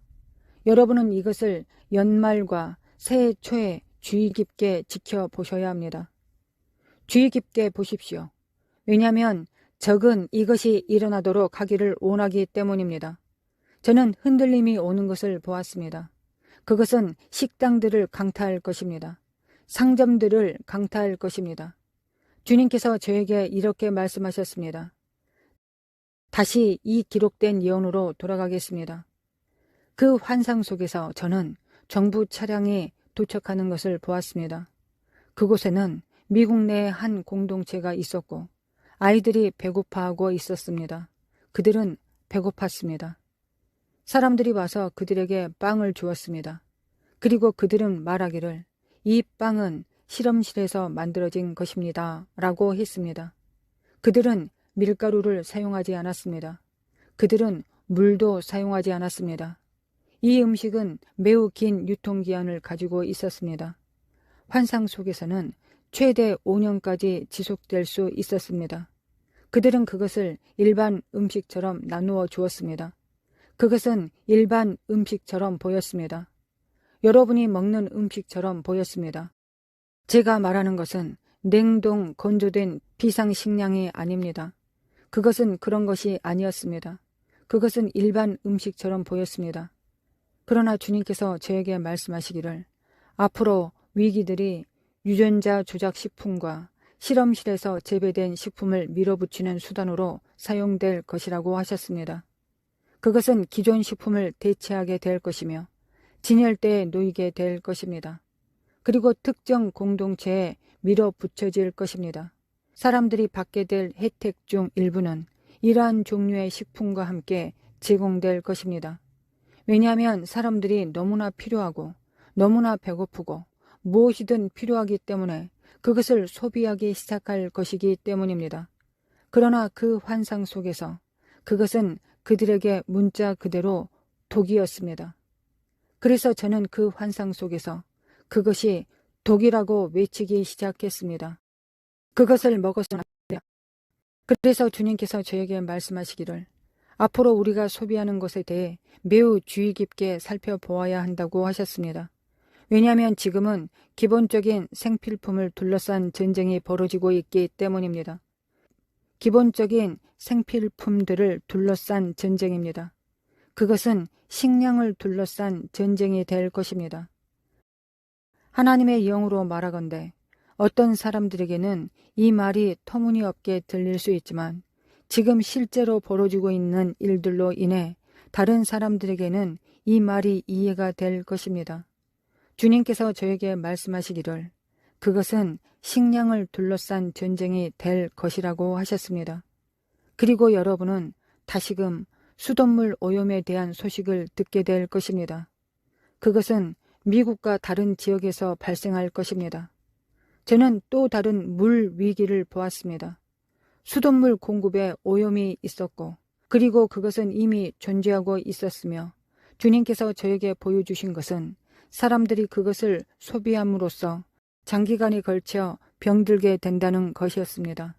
여러분은 이것을 연말과 새해 초에 주의 깊게 지켜보셔야 합니다. 주의 깊게 보십시오. 왜냐하면 적은 이것이 일어나도록 하기를 원하기 때문입니다. 저는 흔들림이 오는 것을 보았습니다. 그것은 식당들을 강타할 것입니다. 상점들을 강타할 것입니다. 주님께서 저에게 이렇게 말씀하셨습니다. 다시 이 기록된 예언으로 돌아가겠습니다. 그 환상 속에서 저는 정부 차량이 도착하는 것을 보았습니다. 그곳에는 미국 내 한 공동체가 있었고 아이들이 배고파하고 있었습니다. 그들은 배고팠습니다. 사람들이 와서 그들에게 빵을 주었습니다. 그리고 그들은 말하기를 이 빵은 실험실에서 만들어진 것입니다. 라고 했습니다. 그들은 밀가루를 사용하지 않았습니다. 그들은 물도 사용하지 않았습니다. 이 음식은 매우 긴 유통기한을 가지고 있었습니다. 환상 속에서는 최대 5년까지 지속될 수 있었습니다. 그들은 그것을 일반 음식처럼 나누어 주었습니다. 그것은 일반 음식처럼 보였습니다. 여러분이 먹는 음식처럼 보였습니다. 제가 말하는 것은 냉동 건조된 비상식량이 아닙니다. 그것은 그런 것이 아니었습니다. 그것은 일반 음식처럼 보였습니다. 그러나 주님께서 저에게 말씀하시기를 앞으로 위기들이 유전자 조작 식품과 실험실에서 재배된 식품을 밀어붙이는 수단으로 사용될 것이라고 하셨습니다. 그것은 기존 식품을 대체하게 될 것이며 진열대에 놓이게 될 것입니다. 그리고 특정 공동체에 밀어붙여질 것입니다. 사람들이 받게 될 혜택 중 일부는 이러한 종류의 식품과 함께 제공될 것입니다. 왜냐하면 사람들이 너무나 필요하고 너무나 배고프고 무엇이든 필요하기 때문에 그것을 소비하기 시작할 것이기 때문입니다. 그러나 그 환상 속에서 그것은 그들에게 문자 그대로 독이었습니다. 그래서 저는 그 환상 속에서 그것이 독이라고 외치기 시작했습니다. 그것을 먹어서는 안 돼. 그래서 주님께서 저에게 말씀하시기를 앞으로 우리가 소비하는 것에 대해 매우 주의 깊게 살펴보아야 한다고 하셨습니다. 왜냐하면 지금은 기본적인 생필품을 둘러싼 전쟁이 벌어지고 있기 때문입니다. 기본적인 생필품들을 둘러싼 전쟁입니다. 그것은 식량을 둘러싼 전쟁이 될 것입니다. 하나님의 영으로 말하건대 어떤 사람들에게는 이 말이 터무니없게 들릴 수 있지만 지금 실제로 벌어지고 있는 일들로 인해 다른 사람들에게는 이 말이 이해가 될 것입니다. 주님께서 저에게 말씀하시기를 그것은 식량을 둘러싼 전쟁이 될 것이라고 하셨습니다. 그리고 여러분은 다시금 수돗물 오염에 대한 소식을 듣게 될 것입니다. 그것은 미국과 다른 지역에서 발생할 것입니다. 저는 또 다른 물 위기를 보았습니다. 수돗물 공급에 오염이 있었고, 그리고 그것은 이미 존재하고 있었으며, 주님께서 저에게 보여주신 것은 사람들이 그것을 소비함으로써 장기간에 걸쳐 병들게 된다는 것이었습니다.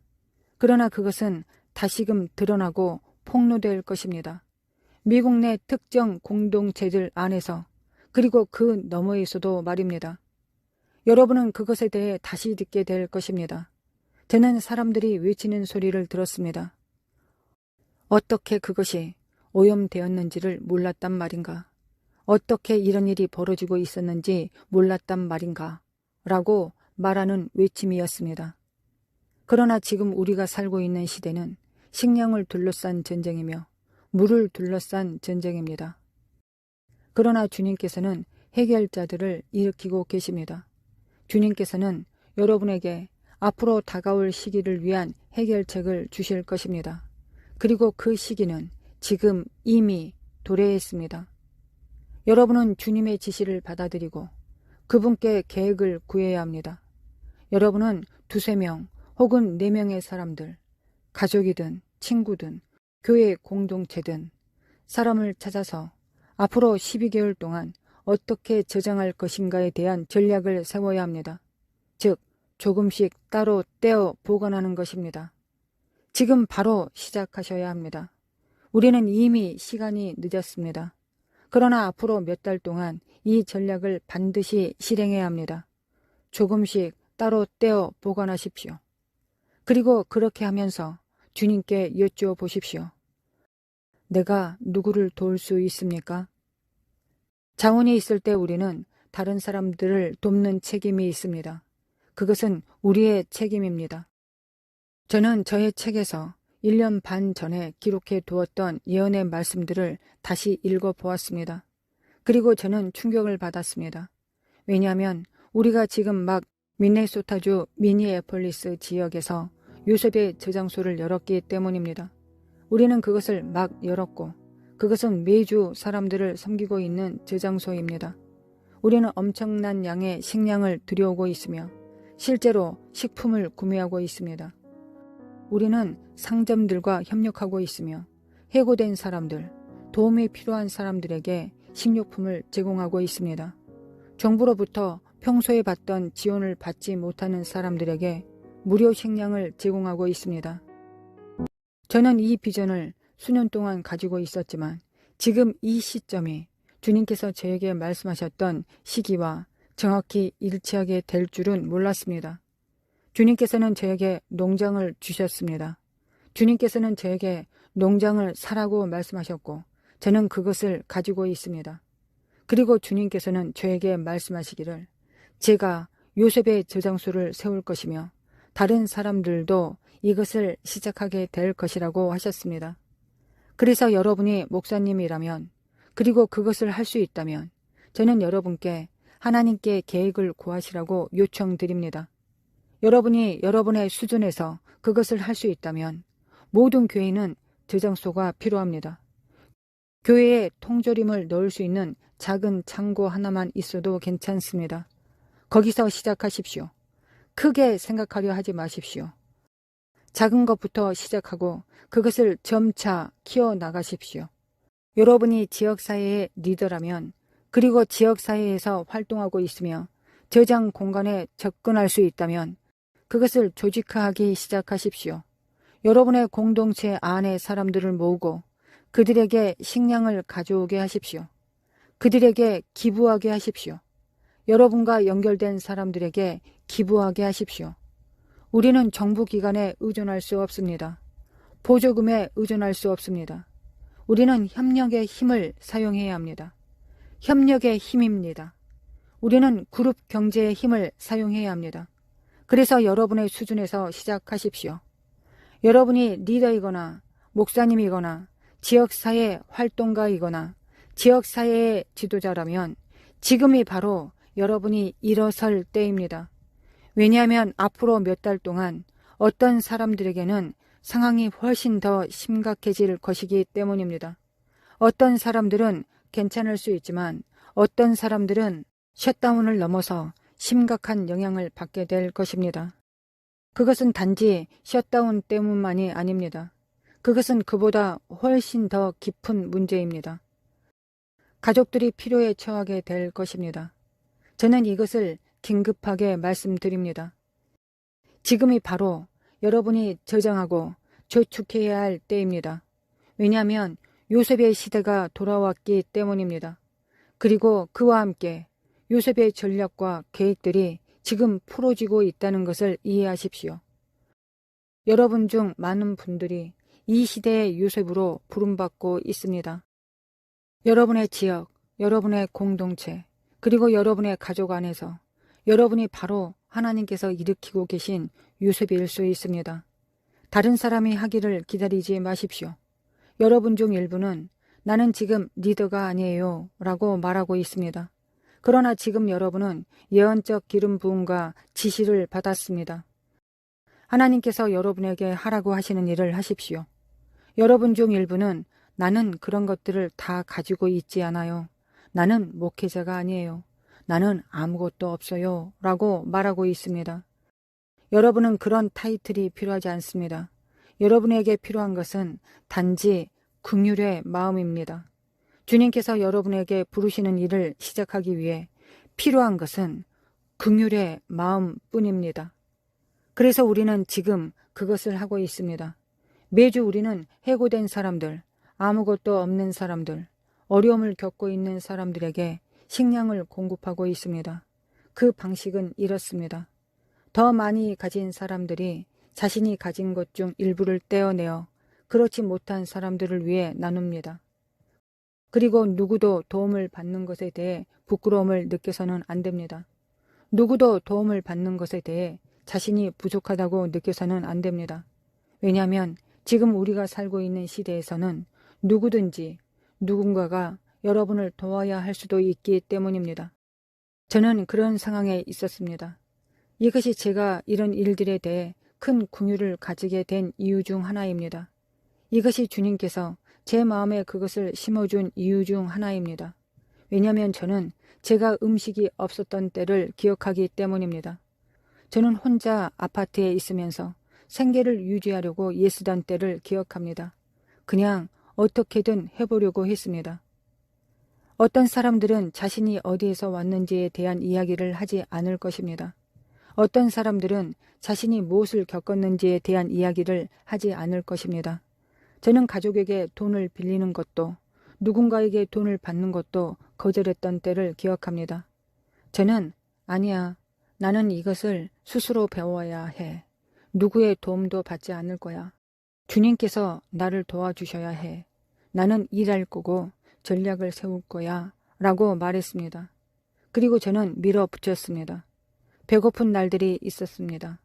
그러나 그것은 다시금 드러나고 폭로될 것입니다. 미국 내 특정 공동체들 안에서, 그리고 그 너머에서도 말입니다. 여러분은 그것에 대해 다시 듣게 될 것입니다. 저는 사람들이 외치는 소리를 들었습니다. 어떻게 그것이 오염되었는지를 몰랐단 말인가? 어떻게 이런 일이 벌어지고 있었는지 몰랐단 말인가? 라고 말하는 외침이었습니다. 그러나 지금 우리가 살고 있는 시대는 식량을 둘러싼 전쟁이며 물을 둘러싼 전쟁입니다. 그러나 주님께서는 해결자들을 일으키고 계십니다. 주님께서는 여러분에게 앞으로 다가올 시기를 위한 해결책을 주실 것입니다. 그리고 그 시기는 지금 이미 도래했습니다. 여러분은 주님의 지시를 받아들이고 그분께 계획을 구해야 합니다. 여러분은 2~3명 혹은 4명의 사람들, 가족이든 친구든 교회 공동체든 사람을 찾아서 앞으로 12개월 동안 어떻게 저장할 것인가에 대한 전략을 세워야 합니다. 즉, 조금씩 따로 떼어 보관하는 것입니다. 지금 바로 시작하셔야 합니다. 우리는 이미 시간이 늦었습니다. 그러나 앞으로 몇 달 동안 이 전략을 반드시 실행해야 합니다. 조금씩 따로 떼어 보관하십시오. 그리고 그렇게 하면서 주님께 여쭈어 보십시오. 내가 누구를 도울 수 있습니까? 자원이 있을 때 우리는 다른 사람들을 돕는 책임이 있습니다. 그것은 우리의 책임입니다. 저는 저의 책에서 1년 반 전에 기록해 두었던 예언의 말씀들을 다시 읽어보았습니다. 그리고 저는 충격을 받았습니다. 왜냐하면 우리가 지금 막 미네소타주 미니애폴리스 지역에서 요셉의 저장소를 열었기 때문입니다. 우리는 그것을 막 열었고 그것은 매주 사람들을 섬기고 있는 저장소입니다. 우리는 엄청난 양의 식량을 들여오고 있으며 실제로 식품을 구매하고 있습니다. 우리는 상점들과 협력하고 있으며 해고된 사람들, 도움이 필요한 사람들에게 식료품을 제공하고 있습니다. 정부로부터 평소에 받던 지원을 받지 못하는 사람들에게 무료 식량을 제공하고 있습니다. 저는 이 비전을 수년 동안 가지고 있었지만 지금 이 시점이 주님께서 저에게 말씀하셨던 시기와 정확히 일치하게 될 줄은 몰랐습니다. 주님께서는 저에게 농장을 주셨습니다. 주님께서는 저에게 농장을 사라고 말씀하셨고 저는 그것을 가지고 있습니다. 그리고 주님께서는 저에게 말씀하시기를 제가 요셉의 저장소를 세울 것이며 다른 사람들도 이것을 시작하게 될 것이라고 하셨습니다. 그래서 여러분이 목사님이라면 그리고 그것을 할 수 있다면 저는 여러분께 하나님께 계획을 구하시라고 요청드립니다. 여러분이 여러분의 수준에서 그것을 할 수 있다면 모든 교회는 저장소가 필요합니다. 교회에 통조림을 넣을 수 있는 작은 창고 하나만 있어도 괜찮습니다. 거기서 시작하십시오. 크게 생각하려 하지 마십시오. 작은 것부터 시작하고 그것을 점차 키워나가십시오. 여러분이 지역사회의 리더라면 그리고 지역사회에서 활동하고 있으며 저장 공간에 접근할 수 있다면 그것을 조직화하기 시작하십시오. 여러분의 공동체 안에 사람들을 모으고 그들에게 식량을 가져오게 하십시오. 그들에게 기부하게 하십시오. 여러분과 연결된 사람들에게 기부하게 하십시오. 우리는 정부기관에 의존할 수 없습니다. 보조금에 의존할 수 없습니다. 우리는 협력의 힘을 사용해야 합니다. 협력의 힘입니다. 우리는 그룹 경제의 힘을 사용해야 합니다. 그래서 여러분의 수준에서 시작하십시오. 여러분이 리더이거나 목사님이거나 지역사회 활동가이거나 지역사회의 지도자라면 지금이 바로 여러분이 일어설 때입니다. 왜냐하면 앞으로 몇 달 동안 어떤 사람들에게는 상황이 훨씬 더 심각해질 것이기 때문입니다. 어떤 사람들은 괜찮을 수 있지만 어떤 사람들은 셧다운을 넘어서 심각한 영향을 받게 될 것입니다. 그것은 단지 셧다운 때문만이 아닙니다. 그것은 그보다 훨씬 더 깊은 문제입니다. 가족들이 필요에 처하게 될 것입니다. 저는 이것을 긴급하게 말씀드립니다. 지금이 바로 여러분이 저장하고 저축해야 할 때입니다. 왜냐하면 요셉의 시대가 돌아왔기 때문입니다. 그리고 그와 함께 요셉의 전략과 계획들이 지금 풀어지고 있다는 것을 이해하십시오. 여러분 중 많은 분들이 이 시대의 요셉으로 부름받고 있습니다. 여러분의 지역, 여러분의 공동체, 그리고 여러분의 가족 안에서 여러분이 바로 하나님께서 일으키고 계신 요셉일 수 있습니다. 다른 사람이 하기를 기다리지 마십시오. 여러분 중 일부는 나는 지금 리더가 아니에요 라고 말하고 있습니다. 그러나 지금 여러분은 예언적 기름 부음과 지시를 받았습니다. 하나님께서 여러분에게 하라고 하시는 일을 하십시오. 여러분 중 일부는 나는 그런 것들을 다 가지고 있지 않아요. 나는 목회자가 아니에요. 나는 아무것도 없어요 라고 말하고 있습니다. 여러분은 그런 타이틀이 필요하지 않습니다. 여러분에게 필요한 것은 단지 긍휼의 마음입니다. 주님께서 여러분에게 부르시는 일을 시작하기 위해 필요한 것은 긍휼의 마음뿐입니다. 그래서 우리는 지금 그것을 하고 있습니다. 매주 우리는 해고된 사람들, 아무것도 없는 사람들, 어려움을 겪고 있는 사람들에게 식량을 공급하고 있습니다. 그 방식은 이렇습니다. 더 많이 가진 사람들이 자신이 가진 것 중 일부를 떼어내어 그렇지 못한 사람들을 위해 나눕니다. 그리고 누구도 도움을 받는 것에 대해 부끄러움을 느껴서는 안 됩니다. 누구도 도움을 받는 것에 대해 자신이 부족하다고 느껴서는 안 됩니다. 왜냐하면 지금 우리가 살고 있는 시대에서는 누구든지 누군가가 여러분을 도와야 할 수도 있기 때문입니다. 저는 그런 상황에 있었습니다. 이것이 제가 이런 일들에 대해 큰 긍휼을 가지게 된 이유 중 하나입니다. 이것이 주님께서 제 마음에 그것을 심어준 이유 중 하나입니다. 왜냐하면 저는 제가 음식이 없었던 때를 기억하기 때문입니다. 저는 혼자 아파트에 있으면서 생계를 유지하려고 애쓰던 때를 기억합니다. 그냥 어떻게든 해보려고 했습니다. 어떤 사람들은 자신이 어디에서 왔는지에 대한 이야기를 하지 않을 것입니다. 어떤 사람들은 자신이 무엇을 겪었는지에 대한 이야기를 하지 않을 것입니다. 저는 가족에게 돈을 빌리는 것도 누군가에게 돈을 받는 것도 거절했던 때를 기억합니다. 저는 아니야, 나는 이것을 스스로 배워야 해. 누구의 도움도 받지 않을 거야. 주님께서 나를 도와주셔야 해. 나는 일할 거고 전략을 세울 거야 라고 말했습니다. 그리고 저는 밀어붙였습니다. 배고픈 날들이 있었습니다.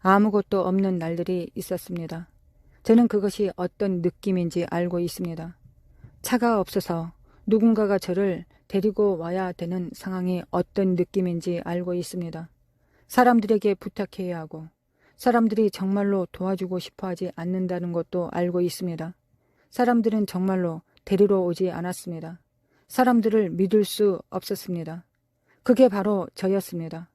아무것도 없는 날들이 있었습니다. 저는 그것이 어떤 느낌인지 알고 있습니다. 차가 없어서 누군가가 저를 데리고 와야 되는 상황이 어떤 느낌인지 알고 있습니다. 사람들에게 부탁해야 하고 사람들이 정말로 도와주고 싶어 하지 않는다는 것도 알고 있습니다. 사람들은 정말로 데리러 오지 않았습니다. 사람들을 믿을 수 없었습니다. 그게 바로 저였습니다.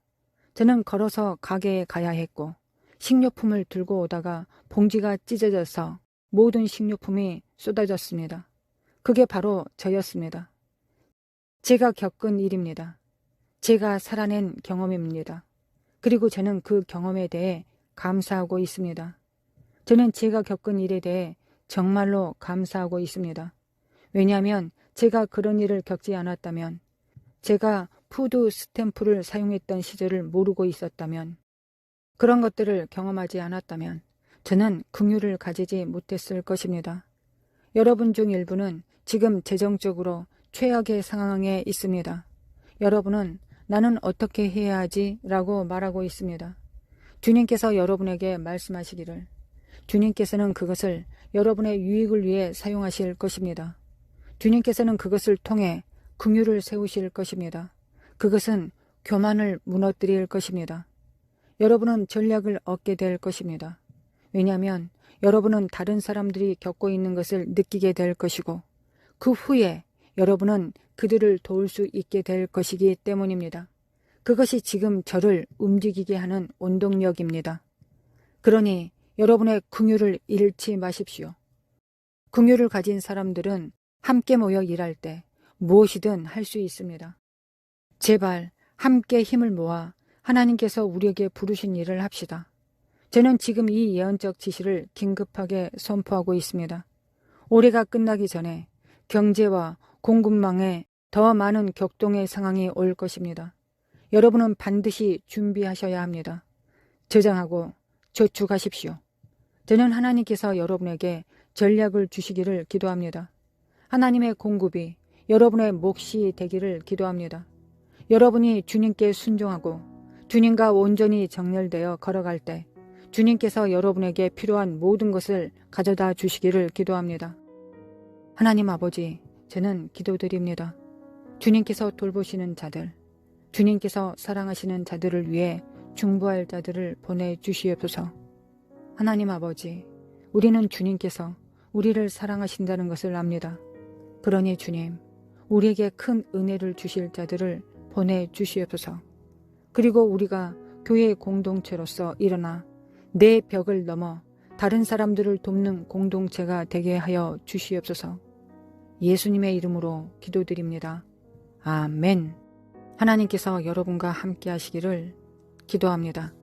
저는 걸어서 가게에 가야 했고 식료품을 들고 오다가 봉지가 찢어져서 모든 식료품이 쏟아졌습니다. 그게 바로 저였습니다. 제가 겪은 일입니다. 제가 살아낸 경험입니다. 그리고 저는 그 경험에 대해 감사하고 있습니다. 저는 제가 겪은 일에 대해 정말로 감사하고 있습니다. 왜냐하면 제가 그런 일을 겪지 않았다면, 제가 푸드 스탬프를 사용했던 시절을 모르고 있었다면, 그런 것들을 경험하지 않았다면 저는 긍휼을 가지지 못했을 것입니다. 여러분 중 일부는 지금 재정적으로 최악의 상황에 있습니다. 여러분은 나는 어떻게 해야 하지? 라고 말하고 있습니다. 주님께서 여러분에게 말씀하시기를 주님께서는 그것을 여러분의 유익을 위해 사용하실 것입니다. 주님께서는 그것을 통해 긍휼을 세우실 것입니다. 그것은 교만을 무너뜨릴 것입니다. 여러분은 전략을 얻게 될 것입니다. 왜냐하면 여러분은 다른 사람들이 겪고 있는 것을 느끼게 될 것이고 그 후에 여러분은 그들을 도울 수 있게 될 것이기 때문입니다. 그것이 지금 저를 움직이게 하는 원동력입니다. 그러니 여러분의 긍휼을 잃지 마십시오. 긍휼을 가진 사람들은 함께 모여 일할 때 무엇이든 할 수 있습니다. 제발 함께 힘을 모아 하나님께서 우리에게 부르신 일을 합시다. 저는 지금 이 예언적 지시를 긴급하게 선포하고 있습니다. 올해가 끝나기 전에 경제와 공급망에 더 많은 격동의 상황이 올 것입니다. 여러분은 반드시 준비하셔야 합니다. 저장하고 저축하십시오. 저는 하나님께서 여러분에게 전략을 주시기를 기도합니다. 하나님의 공급이 여러분의 몫이 되기를 기도합니다. 여러분이 주님께 순종하고 주님과 온전히 정렬되어 걸어갈 때 주님께서 여러분에게 필요한 모든 것을 가져다 주시기를 기도합니다. 하나님 아버지, 저는 기도드립니다. 주님께서 돌보시는 자들, 주님께서 사랑하시는 자들을 위해 중보할 자들을 보내주시옵소서. 하나님 아버지, 우리는 주님께서 우리를 사랑하신다는 것을 압니다. 그러니 주님, 우리에게 큰 은혜를 주실 자들을 보내주시옵소서. 그리고 우리가 교회의 공동체로서 일어나 내 벽을 넘어 다른 사람들을 돕는 공동체가 되게 하여 주시옵소서. 예수님의 이름으로 기도드립니다. 아멘. 하나님께서 여러분과 함께 하시기를 기도합니다.